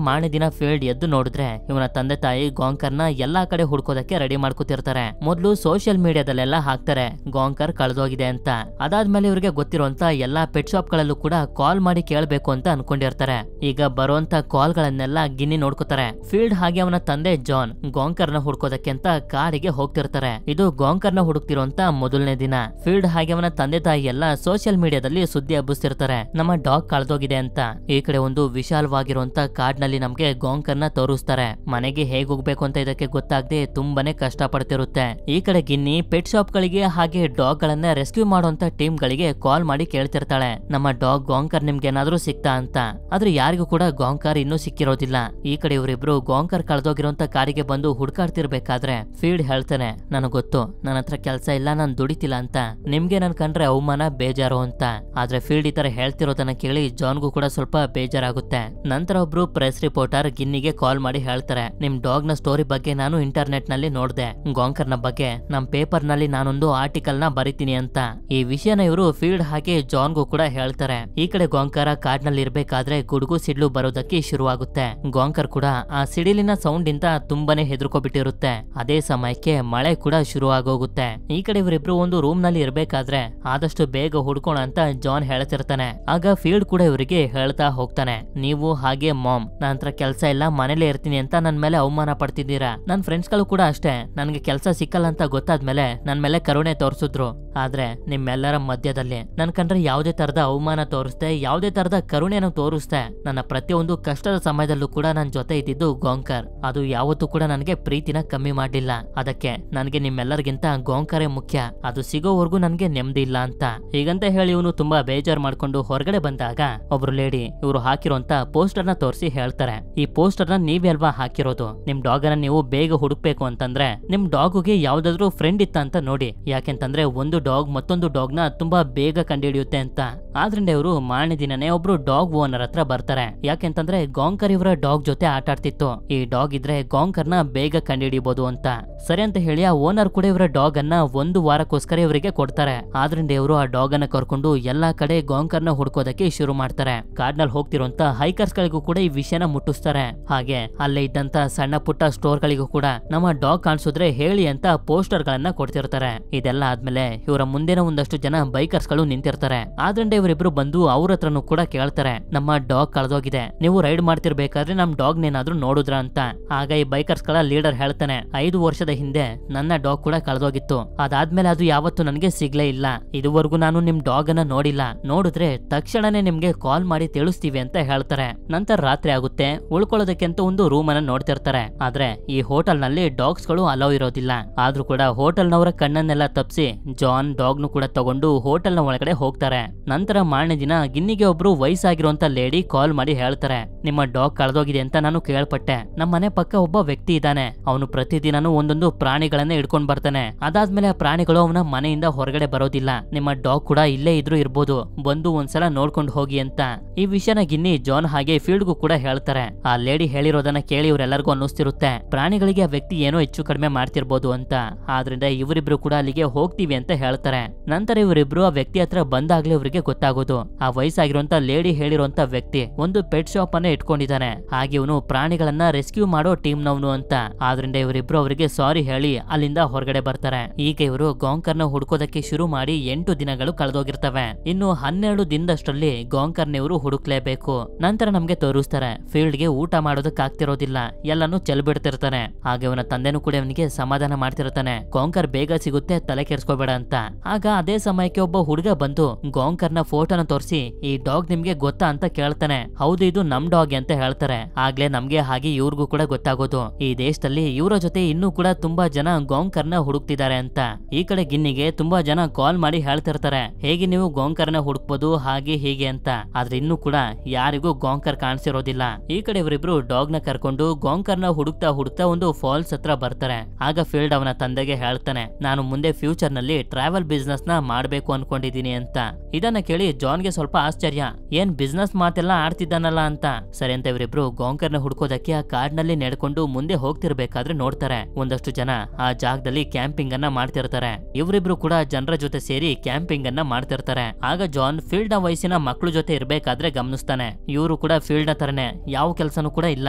ಮಾರನೇ ದಿನ ಫೀಲ್ಡ್ ಎದ್ದು ನೋಡಿದ್ರೆ ಇವನ ತಂದೆ ತಾಯಿ ಗಾಂಕರ್ನ ಎಲ್ಲಾ ಕಡೆ ಹುಡ್ಕೋದಕ್ಕೆ ರೆಡಿ ಮಾಡ್ಕೊತಿರ್ತಾರೆ. ಮೊದ್ಲು ಸೋಷಿಯಲ್ ಮೀಡಿಯಾದಲ್ಲೆಲ್ಲ ಹಾಕ್ತಾರೆ ಗಾಂಕರ್ ಕಳೆದೋಗಿದೆ ಅಂತ. ಅದಾದ್ಮೇಲೆ ಇವ್ರಿಗೆ ಗೊತ್ತಿರುವಂತ ಎಲ್ಲಾ ಪೆಟ್ ಶಾಪ್ ಗಳಲ್ಲೂ ಕೂಡ ಕಾಲ್ ಮಾಡಿ ಕೇಳಬೇಕು ಅಂತ ಅನ್ಕೊಂಡಿರ್ತಾರೆ. ಈಗ ಬರುವಂತ ಕಾಲ್ ಗಳನ್ನೆಲ್ಲ ಗಿನ್ನಿ ನೋಡ್ಕೋತಾರೆ. ಫೀಲ್ಡ್ ಹಾಗೆ ಅವನ ತಂದೆ ಜಾನ್ ಗಾಂಕರ್ನ ಹುಡ್ಕೋದಕ್ಕೆ ಅಂತ ಕಾಡಿಗೆ ಹೋಗ್ತಿರ್ತಾರೆ. ಇದು ಗಾಂಕರ್ನ ಹುಡುಕ್ತಿರುವಂತ ಮೊದಲನೇ ದಿನ. ಫೀಲ್ಡ್ ಹಾಗೆ ಅವನ ತಂದೆ ತಾಯಿ ಎಲ್ಲ ಸೋಷಿಯಲ್ ಮೀಡಿಯಾದಲ್ಲಿ ಸುದ್ದಿ ಹಬ್ಬಿಸ್ತಿರ್ತಾರೆ ನಮ್ಮ ಡಾಗ್ ಕಳೆದೋಗಿದೆ ಅಂತ. ಈ ಕಡೆ ಒಂದು ವಿಶಾಲವಾಗಿರುವಂತ ಕಾಡ್ನಲ್ಲಿ ನಮ್ಗೆ ಗಾಂಕರ್ನ ತೋರಿಸ್ತಾರೆ. ಮನೆಗೆ ಹೇಗ್ ಹೋಗ್ಬೇಕು ಅಂತ ಇದಕ್ಕೆ ಗೊತ್ತಾಗದೆ ತುಂಬಾನೇ ಕಷ್ಟ ಪಡ್ತಿರುತ್ತೆ. ಈ ಕಡೆ ಗಿನ್ನಿ ಪೆಟ್ ಶಾಪ್ ಗಳಿಗೆ ಹಾಗೆ ಡಾಗ್ ಗಳನ್ನ ರೆಸ್ಕ್ಯೂ ಮಾಡುವಂತ ಟೀಮ್ ಗಳಿಗೆ ಕಾಲ್ ಮಾಡಿ ಕೇಳ್ತಿರ್ತಾಳೆ ನಮ್ಮ ಡಾಗ್ ಗಾಂಕರ್ ನಿಮ್ಗೆ ಏನಾದ್ರೂ ಸಿಕ್ತಾ ಅಂತ. ಆದ್ರೆ ಯಾರಿಗೂ ಕೂಡ ಗಾಂಕರ್ ಇನ್ನೂ ಸಿಕ್ಕಿರೋದಿಲ್ಲ. ಈ ಕಡೆ ಇವರಿಬ್ರು ಗಾಂಕರ್ ಕಳೆದೋಗಿರುವಂತ ಕಾಡಿಗೆ ಬಂದು ಹುಡ್ಕಾಡ್ತಿರ್ಬೇಕಾದ್ರೆ ಫೀಲ್ಡ್ ಹೇಳ್ತಾನೆ ನನಗ್ ಗೊತ್ತು ನನ್ನ ಹತ್ರ ಕೆಲಸ ಇಲ್ಲ, ನಾನ್ ದುಡಿತಿಲ್ಲ ಅಂತ, ನಿಮ್ಗೆ ನನ್ ಕಂಡ್ರೆ ಅವಮಾನ ಬೇಜಾರು ಅಂತ. ಆದ್ರೆ ಫೀಲ್ಡ್ ಈ ತರ ಹೇಳ್ತಿರೋದನ್ನ ಕೇಳಿ ಜಾನ್ಗೂ ಕೂಡ ಸ್ವಲ್ಪ ಬೇಜಾರಾಗುತ್ತೆ. ನಂತರ ಒಬ್ರು ಪ್ರೆಸ್ ರಿಪೋರ್ಟರ್ ಗಿನ್ನಿಗೆ ಕಾಲ್ ಮಾಡಿ ಹೇಳ್ತಾರೆ ಹೇಳ್ತಾರೆ, ನಿಮ್ ಡಾಗ್ ನ ಸ್ಟೋರಿ ಬಗ್ಗೆ ನಾನು ಇಂಟರ್ನೆಟ್ ನಲ್ಲಿ ನೋಡ್ದೆ, ಗಾಂಕರ್ ನ ಬಗ್ಗೆ ನಮ್ ಪೇಪರ್ ನಲ್ಲಿ ನಾನೊಂದು ಆರ್ಟಿಕಲ್ ನ ಬರಿತೀನಿ ಅಂತ. ಈ ವಿಷಯನ ಇವರು ಫೀಲ್ಡ್ ಹಾಕಿ ಜಾನ್ಗೂ ಕೂಡ ಹೇಳ್ತಾರೆ. ಈ ಕಡೆ ಗಾಂಕರ ಕಾಡ್ನಲ್ಲಿ ಇರ್ಬೇಕಾದ್ರೆ ಗುಡುಗು ಸಿಡ್ಲು ಬರೋದಕ್ಕೆ ಶುರುವಾಗುತ್ತೆ. ಗಾಂಕರ್ ಕೂಡ ಆ ಸಿಡಿಲಿನ ಸೌಂಡ್ ಇಂದ ತುಂಬಾನೇ ಹೆದರ್ಕೊಬಿಟ್ಟಿರುತ್ತೆ. ಅದೇ ಸಮಯಕ್ಕೆ ಮಳೆ ಕೂಡ ಶುರು ಆಗೋಗುತ್ತೆ. ಈ ಕಡೆ ಇವರಿಬ್ರು ಒಂದು ರೂಮ್ ನಲ್ಲಿ ಇರ್ಬೇಕಾದ್ರೆ ಆದಷ್ಟು ಬೇಗ ಹುಡ್ಕೋಣ ಅಂತ ಜಾನ್ ಹೇಳ್ತಿರ್ತಾನೆ. ಆಗ ಫೀಲ್ಡ್ ಕೂಡ ಇವರಿಗೆ ಹೇಳ್ತಾ ಹೋಗ್ತಾನೆ, ನೀವು ಹಾಗೆ ಮಾಮ್ ನನ್ನ ಹತ್ರ ಕೆಲಸ ಇಲ್ಲ, ಮನೇಲೆ ಇರ್ತೀನಿ ಅಂತ ನನ್ ಮೇಲೆ ಅವಮಾನ ಪಡ್ತಿದ್ದೀರಾ. ನನ್ ಫ್ರೆಂಡ್ಸ್ ಗಳು ಕೂಡ ಅಷ್ಟೇ, ನನ್ಗೆ ಕೆಲಸ ಸಿಕ್ಕಲ್ಲ ಅಂತ ಗೊತ್ತಾದ್ಮೇಲೆ ನನ್ ಮೇಲೆ ಕರುಣೆ ತೋರಿಸಿದ್ರು. ಆದ್ರೆ ನಿಮ್ಮೆಲ್ಲರ ಮಧ್ಯದಲ್ಲಿ ನನ್ ಕಂಡ್ರೆ ಯಾವುದೇ ತರದ ಅವಮಾನ ತೋರಿಸ್ದೆ, ಯಾವುದೇ ತರದ ಕರುಣೆನ ತೋರಿಸ್ದೆ. ನನ್ನ ಪ್ರತಿಯೊಂದು ಕಷ್ಟದ ಸಮಯದಲ್ಲೂ ಕೂಡ ನನ್ ಜೊತೆ ಇದ್ದಿದ್ದು ಗಾಂಕರ್. ಅದು ಯಾವತ್ತೂ ಕೂಡ ನನಗೆ ಪ್ರೀತಿನ ಕಮ್ಮಿ ಮಾಡಿಲ್ಲ. ಅದಕ್ಕೆ ನನಗೆ ನಿಮ್ಮೆಲ್ಲರಿಗಿಂತ ಗಾಂಕರೇ ಮುಖ್ಯ. ಅದು ಸಿಗೋವರೆಗೂ ನನ್ಗೆ ನೆಮ್ಮದಿ ಇಲ್ಲ ಅಂತ. ಹೀಗಂತ ಹೇಳಿ ಇವನು ತುಂಬಾ ಬೇಜಾರ್ ಮಾಡ್ಕೊಂಡು ಹೊರಗಡೆ ಬಂದಾಗ ಒಬ್ರು ಲೇಡಿ ಇವರು ಹಾಕಿರೋಂತ ಪೋಸ್ಟರ್ ನ ತೋರಿಸಿ ಹೇಳ್ತಾರೆ, ಈ ಪೋಸ್ಟರ್ ನ ನೀವಲ್ವಾ ಹಾಕಿರೋದು? ನಿಮ್ ಡಾಗ್ ಅನ್ನ ನೀವು ಬೇಗ ಹುಡುಕ್ಬೇಕು ಅಂತಂದ್ರೆ ನಿಮ್ ಡಾಗ್ಗೆ ಯಾವ್ದಾದ್ರು ಫ್ರೆಂಡ್ ಇತ್ತ ಅಂತ ನೋಡಿ. ಯಾಕೆಂತಂದ್ರೆ ಒಂದು ಡಾಗ್ ಮತ್ತೊಂದು ಡಾಗ್ ನ ತುಂಬಾ ಬೇಗ ಕಂಡುಹಿಡಿಯುತ್ತೆ ಅಂತ. ಆದ್ರಿಂದ ಇವರು ಮಾರನೇ ದಿನನೇ ಒಬ್ರು ಡಾಗ್ ಓನರ್ ಹತ್ರ ಬರ್ತಾರೆ. ಯಾಕೆಂತಂದ್ರೆ ಗಾಂಕರ್ ಇವರ ಡಾಗ್ ಜೊತೆ ಆಟ ಆಡ್ತಿತ್ತು. ಈ ಡಾಗ್ ಇದ್ರೆ ಗಾಂಕರ್ ನ ಬೇಗ ಕಂಡುಹಿಡಿಯಬಹುದು ಅಂತ. ಸರಿ ಅಂತ ಹೇಳಿ ಆ ಓನರ್ ಕೂಡ ಇವರ ಡಾಗ್ ಅನ್ನ ಒಂದು ವಾರಕ್ಕೋಸ್ಕರ ಇವರಿಗೆ ಕೊಡ್ತಾರೆ. ಆದ್ರಿಂದ ಇವರು ಆ ಡಾಗ್ ಅನ್ನ ಕರ್ಕೊಂಡು ಎಲ್ಲಾ ಕಡೆ ಗಾಂಕರ್ ನ ಹುಡ್ಕೋದಕ್ಕೆ ಶುರು ಮಾಡ್ತಾರೆ. ಕಾಡ್ನಲ್ಲಿ ಹೋಗ್ತಿರುವಂತ ಹೈಕರ್ಸ್ ಗಳಿಗೂ ಕೂಡ ಈ ವಿಷಯನ ಮುಟ್ಟಿಸ್ತಾರೆ. ಹಾಗೆ ಅಲ್ಲೇ ಇದ್ದಂತ ಸಣ್ಣ ಪುಟ್ಟ ಸ್ಟೋರ್ ಗಳಿಗೂ ಕೂಡ ನಮ್ಮ ಡಾಗ್ ಕಾಣಿಸಿದ್ರೆ ಹೇಳಿ ಅಂತ ಪೋಸ್ಟರ್ ಗಳನ್ನ ಕೊಡ್ತಿರ್ತಾರೆ. ಇದೆಲ್ಲ ಆದ್ಮೇಲೆ ಇವರ ಮುಂದಿನ ಒಂದಷ್ಟು ಜನ ಬೈಕರ್ಸ್ ಗಳು ನಿಂತಿರ್ತಾರೆ. ಆದ್ರಿಂದ ಇವರಿಬ್ರು ಬಂದು ಅವ್ರ ಹತ್ರನು ಕೂಡ ಕೇಳ್ತಾರೆ, ನಮ್ಮ ಡಾಗ್ ಕಳೆದೋಗಿದೆ, ನೀವು ರೈಡ್ ಮಾಡ್ತಿರ್ಬೇಕಾದ್ರೆ ನಮ್ ಡಾಗ್ ನೇನಾದ್ರೂ ನೋಡುದ್ರ ಅಂತ. ಆಗ ಈ ಬೈಕರ್ಸ್ ಗಳ ಲೀಡರ್ ಹೇಳ್ತಾನೆ, 5 ವರ್ಷದ ಹಿಂದೆ ನನ್ನ ಡಾಗ್ ಕೂಡ ಕಳೆದೋಗಿತ್ತು. ಅದಾದ್ಮೇಲೆ ಅದು ಯಾವತ್ತೂ ನನಗೆ ಸಿಗ್ಲೇ ಇಲ್ಲ. ಇದುವರೆಗೂ ನಾನು ನಿಮ್ ಡಾಗ್ ಅನ್ನ ನೋಡಿಲ್ಲ. ನೋಡಿದ್ರೆ ತಕ್ಷಣನೇ ನಿಮ್ಗೆ ಕಾಲ್ ಮಾಡಿ ತಿಳಿಸ್ತೀವಿ ಅಂತ ಹೇಳ್ತಾರೆ. ನಂತರ ರಾತ್ರಿ ಆಗುತ್ತೆ. ಉಳ್ಕೊಳ್ಳೋದಕ್ಕೆ ಅಂತ ಒಂದು ರೂಮ್ ಅನ್ನ ನೋಡ್ತಿರ್ತಾರೆ. ಆದ್ರೆ ಈ ಹೋಟೆಲ್ ನಲ್ಲಿ ಡಾಗ್ಸ್ ಗಳು ಅಲೋ ಇರೋದಿಲ್ಲ. ಆದ್ರೂ ಕೂಡ ಹೋಟೆಲ್ ನವರ ಕಣ್ಣನ್ನೆಲ್ಲ ತಪ್ಪಿಸಿ ಜಾನ್ ಡಾಗ್ ನು ಕೂಡ ತಗೊಂಡು ಹೋಟೆಲ್ ನ ಒಳಗಡೆ ಹೋಗ್ತಾರೆ. ನಂತರ ಮಾರನೇ ದಿನ ಗಿನ್ನಿಗೆ ಒಬ್ರು ವಯಸ್ಸಾಗಿರುವಂತ ಲೇಡಿ ಕಾಲ್ ಮಾಡಿ ಹೇಳ್ತಾರೆ, ನಿಮ್ಮ ಡಾಗ್ ಕಳೆದೋಗಿದೆ ಅಂತ ನಾನು ಕೇಳ್ಪಟ್ಟೆ. ನಮ್ಮ ಮನೆ ಪಕ್ಕ ಒಬ್ಬ ವ್ಯಕ್ತಿ ಇದ್ದಾನೆ. ಅವನು ಪ್ರತಿದಿನನೂ ಒಂದೊಂದು ಪ್ರಾಣಿಗಳನ್ನ ಇಟ್ಕೊಂಡ್ ಬರ್ತಾನೆ. ಅದಾದ್ಮೇಲೆ ಆ ಪ್ರಾಣಿಗಳು ಅವನ ಮನೆಯಿಂದ ಹೊರಗಡೆ ಬರೋದಿಲ್ಲ. ನಿಮ್ಮ ಡಾಗ್ ಕೂಡ ಇಲ್ಲೇ ಇದ್ರೂ ಇರ್ಬೋದು, ಬಂದು ಒಂದ್ಸಲ ನೋಡ್ಕೊಂಡು ಹೋಗಿ ಅಂತ. ಈ ವಿಷಯನ ಗಿನ್ನಿ ಜಾನ್ ಹಾಗೆ ಫೀಲ್ಡ್ಗೂ ಕೂಡ ಹೇಳ್ತಾರೆ. ಆ ಲೇಡಿ ಹೇಳಿರೋದನ್ನ ಕೇಳಿ ಇವರೆಲ್ಲರಿಗೂ ಅನ್ನಿಸ್ತಿರುತ್ತೆ, ಪ್ರಾಣಿಗಳಿಗೆ ಆ ವ್ಯಕ್ತಿ ಏನೋ ಹೆಚ್ಚು ಕಡಿಮೆ ಮಾಡ್ತಿರ್ಬೋದು ಅಂತ. ಆದ್ರಿಂದ ಇವರಿಬ್ರು ಕೂಡ ಅಲ್ಲಿಗೆ ಹೋಗ್ತೀವಿ ಅಂತ ಹೇಳ್ತಾರೆ. ನಂತರ ಇವರಿಬ್ರು ಆ ವ್ಯಕ್ತಿ ಹತ್ರ ಬಂದಾಗ್ಲೇ ಇವರಿಗೆ ಗೊತ್ತಾಗೋದು, ಆ ವಯಸ್ಸಾಗಿರುವಂತ ಲೇಡಿ ಹೇಳಿರುವಂತ ವ್ಯಕ್ತಿ ಒಂದು ಪೆಟ್ ಶಾಪ್ ಅನ್ನ ಇಟ್ಕೊಂಡಿದ್ದಾನೆ. ಹಾಗೆ ಇವನು ಪ್ರಾಣಿಗಳನ್ನ ರೆಸ್ಕ್ಯೂ ಮಾಡೋ ಟೀಮ್ ನವನು ಅಂತ. ಆದ್ರಿಂದ ಇವರಿಬ್ರು ಅವರಿಗೆ ಸಾರಿ ಹೇಳಿ ಅಲ್ಲಿಂದ ಹೊರಗಡೆ ಬರ್ತಾರೆ. ಈಗ ಇವರು ಗಾಂಕರ್ ನ ಹುಡುಕೋದಕ್ಕೆ ಶುರು ಮಾಡಿ 8 ದಿನಗಳು ಕಳೆದೋಗಿರ್ತವೆ. ಇನ್ನು 12 ದಿನದಷ್ಟರಲ್ಲಿ ಗಾಂಕರ್ ಇವರು ಹುಡುಕ್ಲೇಬೇಕು. ನಂತರ ನಮ್ಗೆ ತೋರಿಸ್ತಾರೆ, ಫೀಲ್ಡ್ ಗೆ ಊಟ ಮಾಡೋದಕ್ಕೆ ಆಗ್ತಿರೋದಿಲ್ಲ, ಎಲ್ಲಾನು ಚೆಲ್ಬಿಡ್ತಿರ್ತಾನೆ. ಹಾಗೆ ಅವನ ತಂದೆನೂ ಕೂಡ ಅವನಿಗೆ ಸಮಾಧಾನ ಮಾಡ್ತಿರ್ತಾನೆ, ಗಾಂಕರ್ ಬೇಗ ಸಿಗುತ್ತೆ, ತಲೆ ಕೆಡ್ಸ್ಕೋಬೇಡ ಅಂತ. ಆಗ ಅದೇ ಸಮಯಕ್ಕೆ ಒಬ್ಬ ಹುಡುಗ ಬಂದು ಗಾಂಕರ್ ನ ಫೋಟೋನ ತೋರಿಸಿ, ಈ ಡಾಗ್ ನಿಮ್ಗೆ ಗೊತ್ತಾ ಅಂತ ಕೇಳ್ತಾನೆ. ಹೌದು, ಇದು ನಮ್ ಡಾಗ್ ಅಂತ ಹೇಳ್ತಾರೆ. ಆಗ್ಲೇ ನಮ್ಗೆ ಹಾಗೆ ಇವ್ರಿಗೂ ಕೂಡ ಗೊತ್ತಾಗೋದು, ಈ ದೇಶದಲ್ಲಿ ಇವರ ಜೊತೆ ಇನ್ನೂ ಕೂಡ ತುಂಬಾ ಜನ ಗಾಂಕರ್ ನ ಹುಡುಕ್ತಿದ್ದಾರೆ ಅಂತ. ಈ ಕಡೆ ಗಿನ್ನಿಗೆ ತುಂಬಾ ಜನ ಕಾಲ್ ಮಾಡಿ ಹೇಳ್ತಿರ್ತಾರೆ, ಹೇಗೆ ನೀವು ಗಾಂಕರ್ ನ ಹುಡುಕ್ಬೋದು ಹಾಗೆ ಹೀಗೆ ಅಂತ. ಆದ್ರೆ ಇನ್ನೂ ಕೂಡ ಯಾರಿಗೂ ಗಾಂಕರ್ ಕಾಣಿಸಿರೋದಿಲ್ಲ. ಈ ಕಡೆ ಇವರಿಬ್ರು ಡಾಗ್ ನ ಕರ್ಕೊಂಡು ಗಾಂಕರ್ ನ ಹುಡುಕ್ತಾ ಒಂದು ಫಾಲ್ಸ್ ಹತ್ರ ಬರ್ತಾರೆ. ಆಗ ಫೀಲ್ಡ್ ಅವನ ತಂದೆಗೆ ಹೇಳ್ತಾನೆ, ನಾನು ಮುಂದೆ ಫ್ಯೂಚರ್ ನಲ್ಲಿ ಟ್ರಾವೆಲ್ ಬಿಸ್ನೆಸ್ ನ ಮಾಡ್ಬೇಕು ಅನ್ಕೊಂಡಿದೀನಿ ಅಂತ. ಇದನ್ನ ಕೇಳಿ ಜಾನ್ಗೆ ಸ್ವಲ್ಪ ಆಶ್ಚರ್ಯ, ಏನ್ ಬಿಸ್ನೆಸ್ ಮಾತೆಲ್ಲ ಆಡ್ತಿದ್ದಾನಲ್ಲ ಅಂತ. ಸರಿ ಅಂತ ಇವರಿಬ್ರು ಗಾಂಕರ್ ನ ಹುಡ್ಕೋದಕ್ಕೆ ಆ ಕಾಡ್ನಲ್ಲಿ ನಡ್ಕೊಂಡು ಮುಂದೆ ಹೋಗ್ತಿರ್ಬೇಕಾದ್ರೆ ನೋಡ್ತಾರೆ, ಒಂದಷ್ಟು ಜನ ಆ ಜಾಗದಲ್ಲಿ ಕ್ಯಾಂಪಿಂಗ್ ಅನ್ನ ಮಾಡ್ತಿರ್ತಾರೆ. ಇವರಿಬ್ರು ಕೂಡ ಜನರ ಜೊತೆ ಸೇರಿ ಕ್ಯಾಂಪಿಂಗ್ ಅನ್ನ ಮಾಡ್ತಿರ್ತಾರೆ. ಆಗ ಜಾನ್ ಫೀಲ್ಡ್ ನ ವಯಸ್ಸಿನ ಮಕ್ಕಳು ಜೊತೆ ಇರ್ಬೇಕಾದ್ರೆ ಗಮನಿಸ್ತಾನೆ, ಇವರು ಕೂಡ ಫೀಲ್ಡ್ ನ ತರನೆ ಯಾವ ಕೆಲಸನೂ ಕೂಡ ಇಲ್ಲ,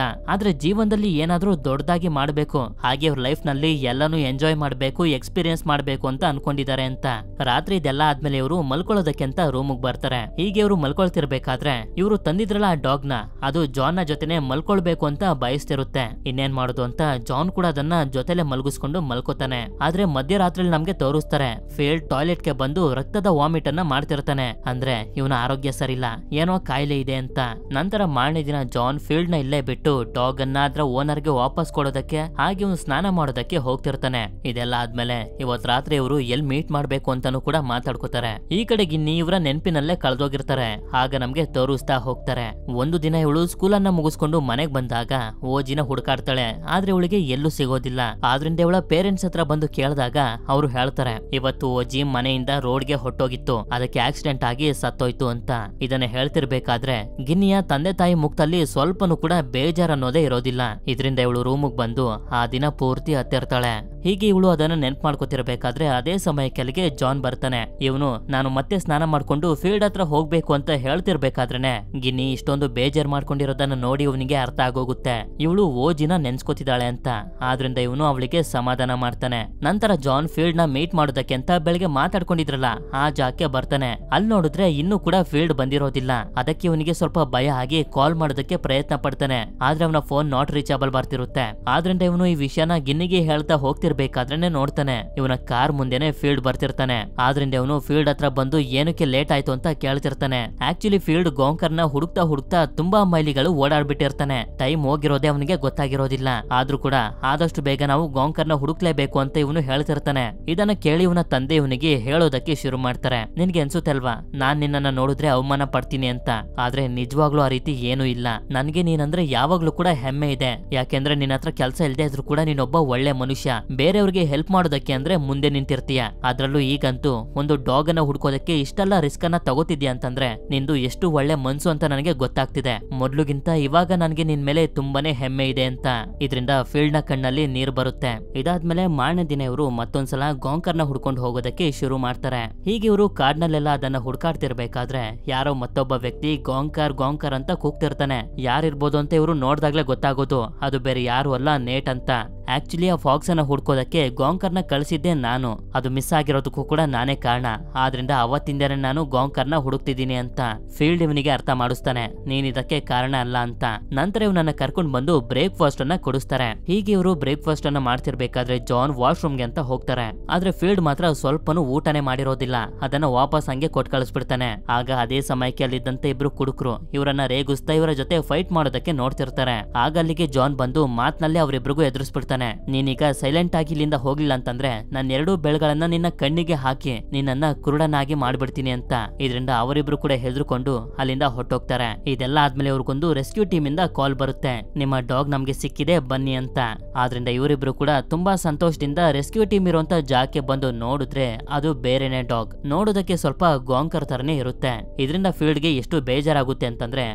ಆದ್ರೆ ಜೀವನದಲ್ಲಿ ಏನಾದ್ರೂ ದೊಡ್ಡದಾಗಿ ಮಾಡ್ಬೇಕು, ಹಾಗೆ ಅವ್ರ ಲೈಫ್ ನಲ್ಲಿ ಎಲ್ಲಾನು ಎಂಜಾಯ್ ಮಾಡ್ಬೇಕು, ಎಕ್ಸ್ಪೀರಿಯನ್ಸ್ ಮಾಡ್ಬೇಕು ಅಂತ ಅನ್ಕೊಂಡಿದ್ದಾರೆ ಅಂತ. ರಾತ್ರಿ ಇದೆಲ್ಲ ಆದ್ಮೇಲೆ ಇವರು ಮಲ್ಕೊಳ್ಳೋದಕ್ಕೆ ಅಂತ ರೂಮ್ ಬರ್ತಾರೆ. ಹೀಗೆ ಇವರು ಮಲ್ಕೊಳ್ತಿರ್ಬೇಕಾದ್ರೆ ಇವರು ತಂದಿದ್ರಲ್ಲ ಆ ಡಾಗ್ ನ, ಅದು ಜಾನ್ ನ ಜೊತೆನೆ ಮಲ್ಕೊಳ್ಬೇಕು ಅಂತ ಬಯಸ್ತಿರುತ್ತೆ. ಇನ್ನೇನ್ ಮಾಡೋದು ಅಂತ ಜಾನ್ ಕೂಡ ಅದನ್ನ ಜೊತೆಲೆ ಮಲಗಿಸ್ಕೊಂಡು ಮಲ್ಕೋತಾನೆ. ಆದ್ರೆ ಮಧ್ಯರಾತ್ರಿ ನಮ್ಗೆ ತೋರಿಸ್ತಾರೆ, ಫೀಲ್ಡ್ ಟಾಯ್ಲೆಟ್ ಗೆ ಬಂದು ರಕ್ತದ ವಾಮಿಟ್ ಅನ್ನ ಮಾಡ್ತಿರ್ತಾನೆ. ಅಂದ್ರೆ ಇವನ ಆರೋಗ್ಯ ಸರಿಲ್ಲ, ಏನೋ ಕಾಯಿಲೆ ಇದೆ ಅಂತ. ನಂತರ ಮಾರನೇ ದಿನ ಜಾನ್ ಫೀಲ್ಡ್ ನ ಇಲ್ಲೇ ಬಿಟ್ಟು ಡಾಗ್ ಅನ್ನ ಅದ್ರ ಓನರ್ ಗೆ ವಾಪಸ್ ಕೊಡೋದಕ್ಕೆ ಹಾಗೆ ಇವನು ಸ್ನಾನ ಮಾಡೋದಕ್ಕೆ ಹೋಗ್ತಿರ್ತಾನೆ. ಇದೆಲ್ಲ ಆದ್ಮೇಲೆ ಇವತ್ ರಾತ್ರಿ ಇವರು ಎಲ್ ಮೀಟ್ ಮಾಡ್ಬೇಕು ಅಂತಾನು ಕೂಡ ಮಾತಾಡ್ಕೋತಾರೆ. ಈ ಕಡೆ ಗಿನ್ನಿ ಇವರ ನೆನಪಿನಲ್ಲೇ ಕಳೆದೋಗಿರ್ತಾರೆ. ಆಗ ನಮ್ಗೆ ತೋರಿಸ್ತಾ ಹೋಗ್ತಾರೆ, ಒಂದು ದಿನ ಇವಳು ಸ್ಕೂಲ್ ಅನ್ನ ಮುಗಿಸ್ಕೊಂಡು ಮನೆಗ್ ಬಂದಾಗ ಓಜಿನ ಹುಡುಕಾಡ್ತಾಳೆ. ಆದ್ರೆ ಇವಳಿಗೆ ಎಲ್ಲೂ ಸಿಗೋದಿಲ್ಲ. ಆದ್ರಿಂದ ಇವಳ ಪೇರೆಂಟ್ಸ್ ಹತ್ರ ಬಂದು ಕೇಳಿದಾಗ ಅವರು ಹೇಳ್ತಾರೆ, ಇವತ್ತು ಓಜಿ ಮನೆಯಿಂದ ರೋಡ್ಗೆ ಹೊಟ್ಟೋಗಿತ್ತು, ಅದಕ್ಕೆ ಆಕ್ಸಿಡೆಂಟ್ ಆಗಿ ಸತ್ತೋಯ್ತು ಅಂತ. ಇದನ್ನ ಹೇಳ್ತಿರ್ಬೇಕಾದ್ರೆ ಗಿನ್ನಿಯ ತಂದೆ ತಾಯಿ ಮುಖದಲ್ಲಿ ಸ್ವಲ್ಪನೂ ಕೂಡ ಬೇಜಾರ್ ಅನ್ನೋದೇ ಇರೋದಿಲ್ಲ. ಇರೋದಿಲ್ಲ. ಇದರಿಂದ ಇವಳು ರೂಮಿಗೆ ಬಂದು ಆ ದಿನ ಪೂರ್ತಿ ಹತ್ತಿರ್ತಾಳೆ. ಹೀಗೆ ಇವಳು ಅದನ್ನ ನೆನ್ಪು ಮಾಡ್ಕೋತಿರ್ಬೇಕಾದ್ರೆ ಅದೇ ಸಮಯಕ್ಕೆ ಅಲ್ಲಿಗೆ ಜಾನ್ ಬರ್ತಾನೆ. ಇವನು ನಾನು ಮತ್ತೆ ಸ್ನಾನ ಮಾಡ್ಕೊಂಡು ಫೀಲ್ಡ್ ಹತ್ರ ಹೋಗ್ಬೇಕು ಅಂತ ಹೇಳ್ತಿರ್ಬೇಕಾದ್ರೇನೆ ಗಿನ್ನಿ ಇಷ್ಟೊಂದು ಬೇಜಾರ್ ಮಾಡ್ಕೊಂಡಿರೋದನ್ನ ನೋಡಿ ಇವನಿಗೆ ಅರ್ಥ ಆಗೋಗುತ್ತೆ ಇವಳು ಓಜಿನ ನೆನ್ಸ್ಕೊತಿದ್ದಾಳೆ ಅಂತ. ಆದ್ರಿಂದ ಇವನು ಅವಳಿಗೆ ಸಮಾಧಾನ ಮಾಡ್ತಾನೆ. ನಂತರ ಜಾನ್ ಫೀಲ್ಡ್ ನ ಮೀಟ್ ಮಾಡೋದಕ್ಕೆ ಅಂತ ಬೆಳಗ್ಗೆ ಮಾತಾಡ್ಕೊಂಡಿದ್ರಲ್ಲ ಆ ಜಾಗಕ್ಕೆ ಬರ್ತಾನೆ. ಅಲ್ಲಿ ನೋಡಿದ್ರೆ ಇನ್ನೂ ಕೂಡ ಫೀಲ್ಡ್ ಬಂದಿರೋದಿಲ್ಲ. ಅದಕ್ಕೆ ಇವನಿಗೆ ಸ್ವಲ್ಪ ಭಯ ಆಗಿ ಕಾಲ್ ಮಾಡೋದಕ್ಕೆ ಪ್ರಯತ್ನ ಪಡ್ತಾನೆ. ಆದ್ರೆ ಅವನ ಫೋನ್ ನಾಟ್ ರೀಚಬಲ್ ಬರ್ತಿರುತ್ತೆ. ಆದ್ರಿಂದ ಇವನು ಈ ವಿಷಯನ ಗಿನ್ನಿಗೆ ಹೇಳ್ತಾ ಹೋಗ್ತಿರ್ಬೇಕಾದ್ರೇನೆ ನೋಡ್ತಾನೆ ಇವನ ಕಾರ್ ಮುಂದೆನೆ ಫೀಲ್ಡ್ ಬರ್ತಿರ್ತಾನೆ. ಆದ್ರಿಂದ ಇವನು ಫೀಲ್ಡ್ ಹತ್ರ ಬಂದು ಏನಕ್ಕೆ ಲೇಟ್ ಆಯ್ತು ಅಂತ ಕೇಳ್ತಿರ್ತಾನೆ. ಆಕ್ಚುಲಿ ಫೀಲ್ಡ್ ಗೋಂಕರ್ನ ಹುಡುಕ್ತಾ ತುಂಬಾ ಮೈಲಿಗಳು ಓಡಾಡ್ಬಿಟ್ಟಿರ್ತಾನೆ. ಟೈಮ್ ಹೋಗಿರೋದೇ ಅವನಿಗೆ ಗೊತ್ತಾಗಿರೋದಿಲ್ಲ. ಆದ್ರೂ ಕೂಡ ಆದಷ್ಟು ಬೇಗ ನಾವು ಗೋಂಕರ್ನ ಹುಡುಕ್ಲೇಬೇಕು ಅಂತ ಇವನು ಹೇಳ್ತಿರ್ತಾನೆ. ಇದನ್ನ ಕೇಳಿ ಇವನ ತಂದೆ ಇವನಿಗೆ ಹೇಳೋದಕ್ಕೆ ಶುರು ಮಾಡ್ತಾರೆ. ನಿನ್ಗೆ ಅನ್ಸುತ್ತಲ್ವಾ ನಾನ್ ನಿನ್ನನ್ನ ನೋಡಿದ್ರೆ ಅವಮಾನ ಪಡ್ತೀನಿ ಅಂತ. ಆದ್ರೆ ನಿಜವಾಗ್ಲೂ ಆ ರೀತಿ ಏನೂ ಇಲ್ಲ. ನನ್ಗೆ ನೀನಂದ್ರೆ ಯಾವಾಗ್ಲೂ ಕೂಡ ಹೆಮ್ಮೆ ಇದೆ. ಯಾಕೆಂದ್ರೆ ನಿನ್ನ ಹತ್ರ ಕೆಲಸ ಇಲ್ಲದೆ ಇದ್ರೂ ಕೂಡ ನೀನೊಬ್ಬ ಒಳ್ಳೆ ಮನುಷ್ಯ. ಬೇರೆಯವ್ರಿಗೆ ಹೆಲ್ಪ್ ಮಾಡೋದಕ್ಕೆ ಅಂದ್ರೆ ಮುಂದೆ ನಿಂತಿರ್ತೀಯ. ಅದ್ರಲ್ಲೂ ಈಗಂತೂ ಒಂದು ಡಾಗ್ ಅನ್ನ ಹುಡ್ಕೋದಕ್ಕೆ ಇಷ್ಟೆಲ್ಲ ರಿಸ್ಕ್ ಅನ್ನ ತಗೋತಿದ್ಯಾ ಅಂತಂದ್ರೆ ನಿಂದು ಎಷ್ಟು ಒಳ್ಳೆ ಮನ್ಸು ಅಂತ ನನಗೆ ಗೊತ್ತಾಗ್ತಿದೆ. ಮೊದ್ಲುಗಿಂತ ಇವಾಗ ನನ್ಗೆ ನಿನ್ ಮೇಲೆ ತುಂಬಾನೇ ಹೆಮ್ಮೆ ಇದೆ ಅಂತ. ಇದರಿಂದ ಫೀಲ್ಡ್ ನ ಕಣ್ಣಲ್ಲಿ ನೀರ್ ಬರುತ್ತೆ. ಇದಾದ್ಮೇಲೆ ಮಾರನೇ ದಿನ ಇವರು ಮತ್ತೊಂದ್ಸಲ ಗೋಂಕರ್ನ ಹುಡ್ಕೊಂಡು ಹೋಗೋದಕ್ಕೆ ಶುರು ಮಾಡ್ತಾರೆ. ಹೀಗೆ ಇವರು ಕಾಡ್ನಲ್ಲೆಲ್ಲ ಅದನ್ನ ಹುಡ್ಕಾಡ್ತಿರ್ಬೇಕಾದ್ರೆ ಯಾರೋ ಮತ್ತೊಬ್ಬ ವ್ಯಕ್ತಿ ಗೋಂಕರ್ ಅಂತ ಕೂಗ್ತಿರ್ತಾನೆ. ಯಾರಿರ್ಬೋದು ಅಂತ ಇವರು ನೋಡ್ದಾಗ್ಲೇ ಗೊತ್ತಾಗೋದು ಅದು ಬೇರೆ ಯಾರು ಅಲ್ಲ, ನೇಟ್ ಅಂತ. ಆಕ್ಚುಲಿ ಆ ಫಾಕ್ಸ್ ಅನ್ನ ಹುಡ್ಕೋದಕ್ಕೆ ಗೋಂಕರ್ನ ಕಳಿಸಿದ್ದೆ ನಾನು. ಅದು ಮಿಸ್ ಆಗಿರೋದಕ್ಕೂ ಕೂಡ ನಾನೇ ಕಾರಣ. ಆದ್ರಿಂದ ಅವತ್ತಿಂದನೇ ನಾನು ಗೋಂಕರ್ನ ಹುಡುಕ್ತಿದ್ದೀನಿ ಅಂತ ಫೀಲ್ಡ್ ಇವನಿಗೆ ಅರ್ಥ ಮಾಡಿಸ್ತಾನೆ. ನೀನ್ ಇದಕ್ಕೆ ಕಾರಣ ಅಲ್ಲ ಅಂತ. ನಂತರ ಇವನನ್ನ ಕರ್ಕೊಂಡ್ ಬಂದು ಬ್ರೇಕ್ಫಾಸ್ಟ್ ಅನ್ನ ಕೊಡಿಸ್ತಾರೆ. ಹೀಗೆ ಇವರು ಬ್ರೇಕ್ಫಾಸ್ಟ್ ಅನ್ನ ಮಾಡ್ತಿರ್ಬೇಕಾದ್ರೆ ಜಾನ್ ವಾಶ್ರೂಮ್ಗೆ ಅಂತ ಹೋಗ್ತಾರೆ. ಆದ್ರೆ ಫೀಲ್ಡ್ ಮಾತ್ರ ಸ್ವಲ್ಪನೂ ಊಟನೇ ಮಾಡಿರೋದಿಲ್ಲ. ಅದನ್ನ ವಾಪಸ್ ಹಂಗೆ ಕೊಟ್ಟು ಕಳಿಸ್ಬಿಡ್ತಾನೆ. ಆಗ ಅದೇ ಸಮಯಕ್ಕೆ ಅಲ್ಲಿದ್ದಂತೆ ಇಬ್ರು ಕುಡುಕರು ಇವರನ್ನ ರೇಗಿಸ್ತಾ ಇವರ ಜೊತೆ ಫೈಟ್ ಮಾಡೋದಕ್ಕೆ ನೋಡ್ತಿರ್ತಾರೆ. ಆಗ ಅಲ್ಲಿಗೆ ಜಾನ್ ಬಂದು ಮಾತ್ನಲ್ಲಿ ಅವರಿಬ್ರಿಗೂ ಎದುರಿಸ್ಬಿಡ್ತಾನೆ. ನೀನೀಗ ಸೈಲೆಂಟ್ ಆಗಿ ಇಲ್ಲಿಂದ ಹೋಗ್ಲಿಲ್ಲ ಅಂತಂದ್ರೆ ನನ್ನ 2 ಬೆಳ್ಗಳನ್ನ ನಿನ್ನ ಕಣ್ಣಿಗೆ ಹಾಕಿ ನಿನ್ನನ್ನ ಕುರುಡನಾಗಿ ಮಾಡ್ಬಿಡ್ತೀನಿ ಅಂತ. ಇದರಿಂದ ಅವರಿಬ್ರು ಕೂಡ ಹೆದರ್ಕೊಂಡು ಅಲ್ಲಿಂದ ಹೊಟ್ಟೋಗ್ತಾರೆ. ಇದೆಲ್ಲ ಆದ್ಮೇಲೆ ಇವ್ರಿಗೊಂದು ರೆಸ್ಕ್ಯೂ ಟೀಮ್ ಇಂದ ಕಾಲ್ ಬರುತ್ತೆ. ನಿಮ್ಮ ಡಾಗ್ ನಮ್ಗೆ ಸಿಕ್ಕಿದೆ ಬನ್ನಿ ಅಂತ. ಆದ್ರಿಂದ ಇವರಿಬ್ರು ಕೂಡ ತುಂಬಾ ಸಂತೋಷದಿಂದ ರೆಸ್ಕ್ಯೂ ಟೀಮ್ ಇರುವಂತ ಜಾಗಕ್ಕೆ ಬಂದು ನೋಡಿದ್ರೆ ಅದು ಬೇರೆನೆ ಡಾಗ್. ನೋಡೋದಕ್ಕೆ ಸ್ವಲ್ಪ ಗೋಂಕರ್ ತರನೇ ಇರುತ್ತೆ. ಇದರಿಂದ ಫೀಲ್ಡ್ ಗೆ ಎಷ್ಟು ಬೇಜಾರಾಗುತ್ತೆ ಅಂತಂದ್ರೆ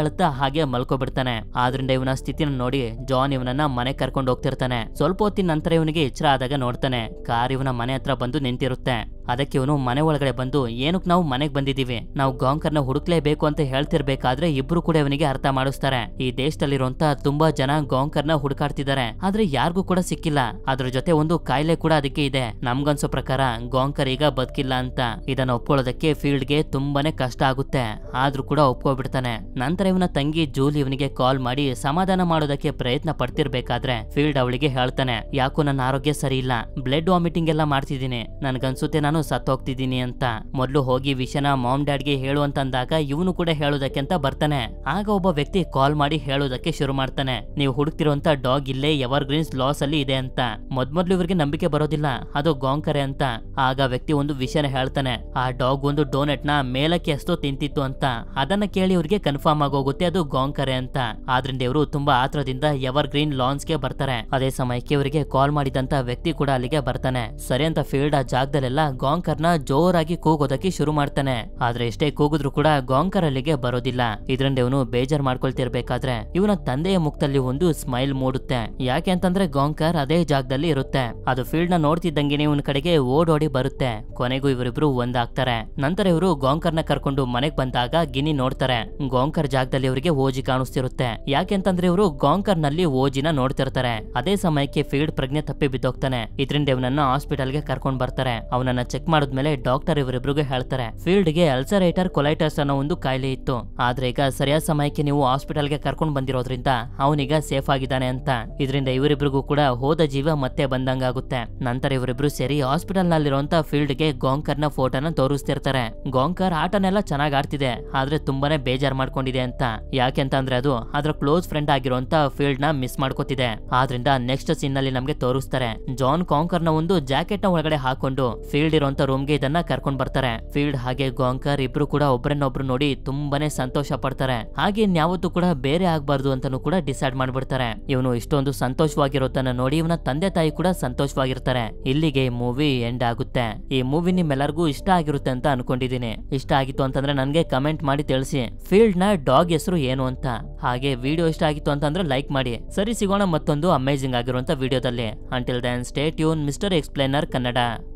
ಅಳ್ತಾ ಹಾಗೆ ಮಲ್ಕೋಬಿಡ್ತಾನೆ. ಆದ್ರಿಂದ ಇವನ ಸ್ಥಿತಿನ ನೋಡಿ ಜಾನ್ ಇವನನ್ನ ಮನೆ ಕರ್ಕೊಂಡು ಹೋಗ್ತಿರ್ತಾನೆ. ಸ್ವಲ್ಪ ಹೊತ್ತಿನ ನಂತರ ಇವನಿಗೆ ಎಚ್ಚರ ಆದಾಗ ನೋಡ್ತಾನೆ ಕಾರ್ ಇವನ ಮನೆ ಹತ್ರ ಬಂದು ನಿಂತಿರುತ್ತೆ. ಅದಕ್ಕೆ ಇವನು ಮನೆ ಒಳಗಡೆ ಬಂದು ಏನಕ್ಕೆ ನಾವು ಮನೆಗೆ ಬಂದಿದೀವಿ, ನಾವು ಗೋಂಕರ್ನ ಹುಡುಕ್ಲೇಬೇಕು ಅಂತ ಹೇಳ್ತಿರ್ಬೇಕಾದ್ರೆ ಇಬ್ರು ಕೂಡ ಇವನಿಗೆ ಅರ್ಥ ಮಾಡಿಸ್ತಾರೆ. ಈ ದೇಶದಲ್ಲಿರುವಂತ ತುಂಬಾ ಜನ ಗೋಂಕರ್ನ ಹುಡುಕಾಡ್ತಿದ್ದಾರೆ. ಆದ್ರೆ ಯಾರಿಗೂ ಕೂಡ ಸಿಕ್ಕಿಲ್ಲ. ಅದ್ರ ಜೊತೆ ಒಂದು ಕಾಯಿಲೆ ಕೂಡ ಅದಕ್ಕೆ ಇದೆ. ನಮ್ಗನ್ಸೋ ಪ್ರಕಾರ ಗೋಂಕರ್ ಈಗ ಬದುಕಿಲ್ಲ ಅಂತ. ಇದನ್ನ ಒಪ್ಕೊಳ್ಳೋದಕ್ಕೆ ಫೀಲ್ಡ್ ಗೆ ತುಂಬಾನೇ ಕಷ್ಟ ಆಗುತ್ತೆ. ಆದ್ರೂ ಕೂಡ ಒಪ್ಕೋಬಿಡ್ತಾನೆ. ನಂತರ ಇವನ ತಂಗಿ ಜೂಲಿ ಇವನಿಗೆ ಕಾಲ್ ಮಾಡಿ ಸಮಾಧಾನ ಮಾಡೋದಕ್ಕೆ ಪ್ರಯತ್ನ ಪಡ್ತಿರ್ಬೇಕಾದ್ರೆ ಫೀಲ್ಡ್ ಅವಳಿಗೆ ಹೇಳ್ತಾನೆ, ಯಾಕೋ ನನ್ನ ಆರೋಗ್ಯ ಸರಿ ಇಲ್ಲ, ಬ್ಲಡ್ ವಾಮಿಟಿಂಗ್ ಎಲ್ಲ ಮಾಡ್ತಿದ್ದೀನಿ, ನನ್ಗನ್ಸುತ್ತೆ ನಾನು ಸತ್ತೋಗ್ತಿದ್ದೀನಿ ಅಂತ. ಮೊದ್ಲು ಹೋಗಿ ವಿಷಯನ ಮಾಮ್ ಡ್ಯಾಡ್ಗೆ ಹೇಳು ಅಂತಂದಾಗ ಇವನು ಕೂಡ ಹೇಳೋದಕ್ಕೆ ಅಂತ ಬರ್ತಾನೆ. ಆಗ ಒಬ್ಬ ವ್ಯಕ್ತಿ ಕಾಲ್ ಮಾಡಿ ಹೇಳೋದಕ್ಕೆ ಶುರು ಮಾಡ್ತಾನೆ, ನೀವು ಹುಡುಕ್ತಿರುವಂತ ಡಾಗ್ ಇಲ್ಲೇ ಎವರ್ ಗ್ರೀನ್ಸ್ ಲಾಸ್ ಅಲ್ಲಿ ಇದೆ ಅಂತ. ಮೊದ್ಲು ಇವರಿಗೆ ನಂಬಿಕೆ ಬರೋದಿಲ್ಲ, ಅದು ಗೋಂಕರೆ ಅಂತ. ಆಗ ವ್ಯಕ್ತಿ ಒಂದು ವಿಷಯನ ಹೇಳ್ತಾನೆ, ಆ ಡಾಗ್ ಒಂದು ಡೋನೆಟ್ ನ ಮೇಲಕ್ಕೆ ಎಷ್ಟೋ ತಿಂತಿತ್ತು ಅಂತ. ಅದನ್ನ ಕೇಳಿ ಇವ್ರಿಗೆ ಕನ್ಫರ್ಮ್ ಆಗೋಗುತ್ತೆ ಅದು ಗೋಂಕರೆ ಅಂತ. ಆದ್ರಿಂದ ಇವರು ತುಂಬಾ ಆತ್ರದಿಂದ ಎವರ್ ಗ್ರೀನ್ ಲಾನ್ಸ್ ಗೆ ಬರ್ತಾರೆ. ಅದೇ ಸಮಯಕ್ಕೆ ಇವರಿಗೆ ಕಾಲ್ ಮಾಡಿದಂತ ವ್ಯಕ್ತಿ ಕೂಡ ಅಲ್ಲಿಗೆ ಬರ್ತಾನೆ. ಸರಿ ಅಂತ ಫೀಲ್ಡ್ ಆ ಜಾಗದಲ್ಲೆಲ್ಲ ಗೋಂಕರ್ನ ಜೋರಾಗಿ ಕೂಗೋದಕ್ಕೆ ಶುರು ಮಾಡ್ತಾನೆ. ಆದ್ರೆ ಎಷ್ಟೇ ಕೂಗಿದ್ರು ಕೂಡ ಗೋಂಕರ್ ಅಲ್ಲಿಗೆ ಬರೋದಿಲ್ಲ. ಇದರಿಂದ ಇವನು ಬೇಜಾರ್ ಮಾಡ್ಕೊಳ್ತಿರ್ಬೇಕಾದ್ರೆ ಇವನ ತಂದೆಯ ಮುಖದಲ್ಲಿ ಒಂದು ಸ್ಮೈಲ್ ಮೂಡುತ್ತೆ. ಯಾಕೆ ಅಂತಂದ್ರೆ ಗೋಂಕರ್ ಅದೇ ಜಾಗದಲ್ಲಿ ಇರುತ್ತೆ. ಅದು ಫೀಲ್ಡ್ ನ ನೋಡ್ತಿದ್ದಂಗೆ ಇವನ ಕಡೆಗೆ ಓಡೋಡಿ ಬರುತ್ತೆ. ಕೊನೆಗೂ ಇವರಿಬ್ರು ಒಂದಾಗ್ತಾರೆ. ನಂತರ ಇವರು ಗೋಂಕರ್ನ ಕರ್ಕೊಂಡು ಮನೆಗ್ ಬಂದಾಗ ಗಿನಿ ನೋಡ್ತಾರೆ. ಗೋಂಕರ್ ಜಾಗದಲ್ಲಿ ಇವರಿಗೆ ಓಜಿ ಕಾಣಿಸ್ತಿರುತ್ತೆ. ಯಾಕೆಂತಂದ್ರೆ ಇವರು ಗೋಂಕರ್ ನಲ್ಲಿ ಓಜಿನ ನೋಡ್ತಿರ್ತಾರೆ. ಅದೇ ಸಮಯಕ್ಕೆ ಫೀಲ್ಡ್ ಪ್ರಜ್ಞೆ ತಪ್ಪಿ ಬಿದ್ದೋಗ್ತಾನೆ. ಇದರಿಂದ ಇವನನ್ನ ಹಾಸ್ಪಿಟಲ್ ಗೆ ಕರ್ಕೊಂಡ್ ಬರ್ತಾರೆ. ಅವನನ್ನ ಚೆಕ್ ಮಾಡಿದ್ಮೇಲೆ ಡಾಕ್ಟರ್ ಇವರಿಬ್ರಿಗೂ ಹೇಳ್ತಾರೆ, ಫೀಲ್ಡ್ ಗೆ ಅಲ್ಸರೇಟರ್ ಕೊಲೈಟಸ್ ಅನ್ನೋ ಒಂದು ಕಾಯಿಲೆ ಇತ್ತು. ಆದ್ರೆ ಈಗ ಸರಿಯಾದ ಸಮಯಕ್ಕೆ ನೀವು ಹಾಸ್ಪಿಟಲ್ ಗೆ ಕರ್ಕೊಂಡ್ ಬಂದಿರೋದ್ರಿಂದ ಅವನೀಗ ಸೇಫ್ ಆಗಿದ್ದಾನೆ ಅಂತ. ಇದರಿಂದ ಇವರಿಬ್ರಿಗೂ ಕೂಡ ಹೋದ ಜೀವ ಮತ್ತೆ ಬಂದಂಗಾಗುತ್ತೆ. ನಂತರ ಇವರಿಬ್ರು ಸೇರಿ ಹಾಸ್ಪಿಟಲ್ ನಲ್ಲಿರುವಂತ ಫೀಲ್ಡ್ ಗೆ ಗೋಂಕರ್ ನ ಫೋಟೋನ ತೋರಿಸ್ತಿರ್ತಾರೆ. ಗೋಂಕರ್ ಆಟನೆಲ್ಲ ಚೆನ್ನಾಗ್ ಆಡ್ತಿದೆ, ಆದ್ರೆ ತುಂಬಾನೇ ಬೇಜಾರ್ ಮಾಡ್ಕೊಂಡಿದೆ ಅಂತ. ಯಾಕೆಂತಂದ್ರೆ ಅದು ಅದ್ರ ಕ್ಲೋಸ್ ಫ್ರೆಂಡ್ ಆಗಿರುವಂತ ಫೀಲ್ಡ್ ನ ಮಿಸ್ ಮಾಡ್ಕೋತಿದೆ. ಆದ್ರಿಂದ ನೆಕ್ಸ್ಟ್ ಸೀನ್ ನಲ್ಲಿ ನಮ್ಗೆ ತೋರಿಸ್ತಾರೆ, ಜಾನ್ ಗೋಂಕರ್ ನ ಒಂದು ಜಾಕೆಟ್ ನ ಒಳಗಡೆ ಹಾಕೊಂಡು ಫೀಲ್ಡ್ ಇರೋ ಆಗಿರೋಂತ ರೂಮ್ಗೆ ಇದನ್ನ ಕರ್ಕೊಂಡ್ ಬರ್ತಾರೆ. ಫೀಲ್ಡ್ ಹಾಗೆ ಗಾಂಕರ್ ಇಬ್ರು ಕೂಡ ಒಬ್ರನ್ನೊಬ್ರು ನೋಡಿ ತುಂಬಾನೇ ಸಂತೋಷ ಪಡ್ತಾರೆ. ಹಾಗೆ ಇನ್ಯಾವತ್ತೂ ಕೂಡ ಬೇರೆ ಆಗ್ಬಾರ್ದು ಅಂತಾನು ಕೂಡ ಡಿಸೈಡ್ ಮಾಡ್ಬಿಡ್ತಾರೆ. ಇವನು ಇಷ್ಟೊಂದು ಸಂತೋಷವಾಗಿರೋದನ್ನ ನೋಡಿ ಇವನ ತಂದೆ ತಾಯಿ ಕೂಡ ಸಂತೋಷವಾಗಿರ್ತಾರೆ. ಇಲ್ಲಿಗೆ ಮೂವಿ ಎಂಡ್ ಆಗುತ್ತೆ. ಈ ಮೂವಿ ನಿಮ್ಮೆಲ್ಲರಿಗೂ ಇಷ್ಟ ಆಗಿರುತ್ತೆ ಅಂತ ಅನ್ಕೊಂಡಿದೀನಿ. ಇಷ್ಟ ಆಗಿತ್ತು ಅಂತಂದ್ರೆ ನನ್ಗೆ ಕಮೆಂಟ್ ಮಾಡಿ ತಿಳಿಸಿ ಫೀಲ್ಡ್ ನ ಡಾಗ್ ಹೆಸರು ಏನು ಅಂತ. ಹಾಗೆ ವಿಡಿಯೋ ಇಷ್ಟ ಆಗಿತ್ತು ಅಂತಂದ್ರೆ ಲೈಕ್ ಮಾಡಿ. ಸರಿ, ಸಿಗೋಣ ಮತ್ತೊಂದು ಅಮೇಜಿಂಗ್ ಆಗಿರುವಂತ ವಿಡಿಯೋದಲ್ಲಿ. Until then stay tuned, mister explainer Kannada.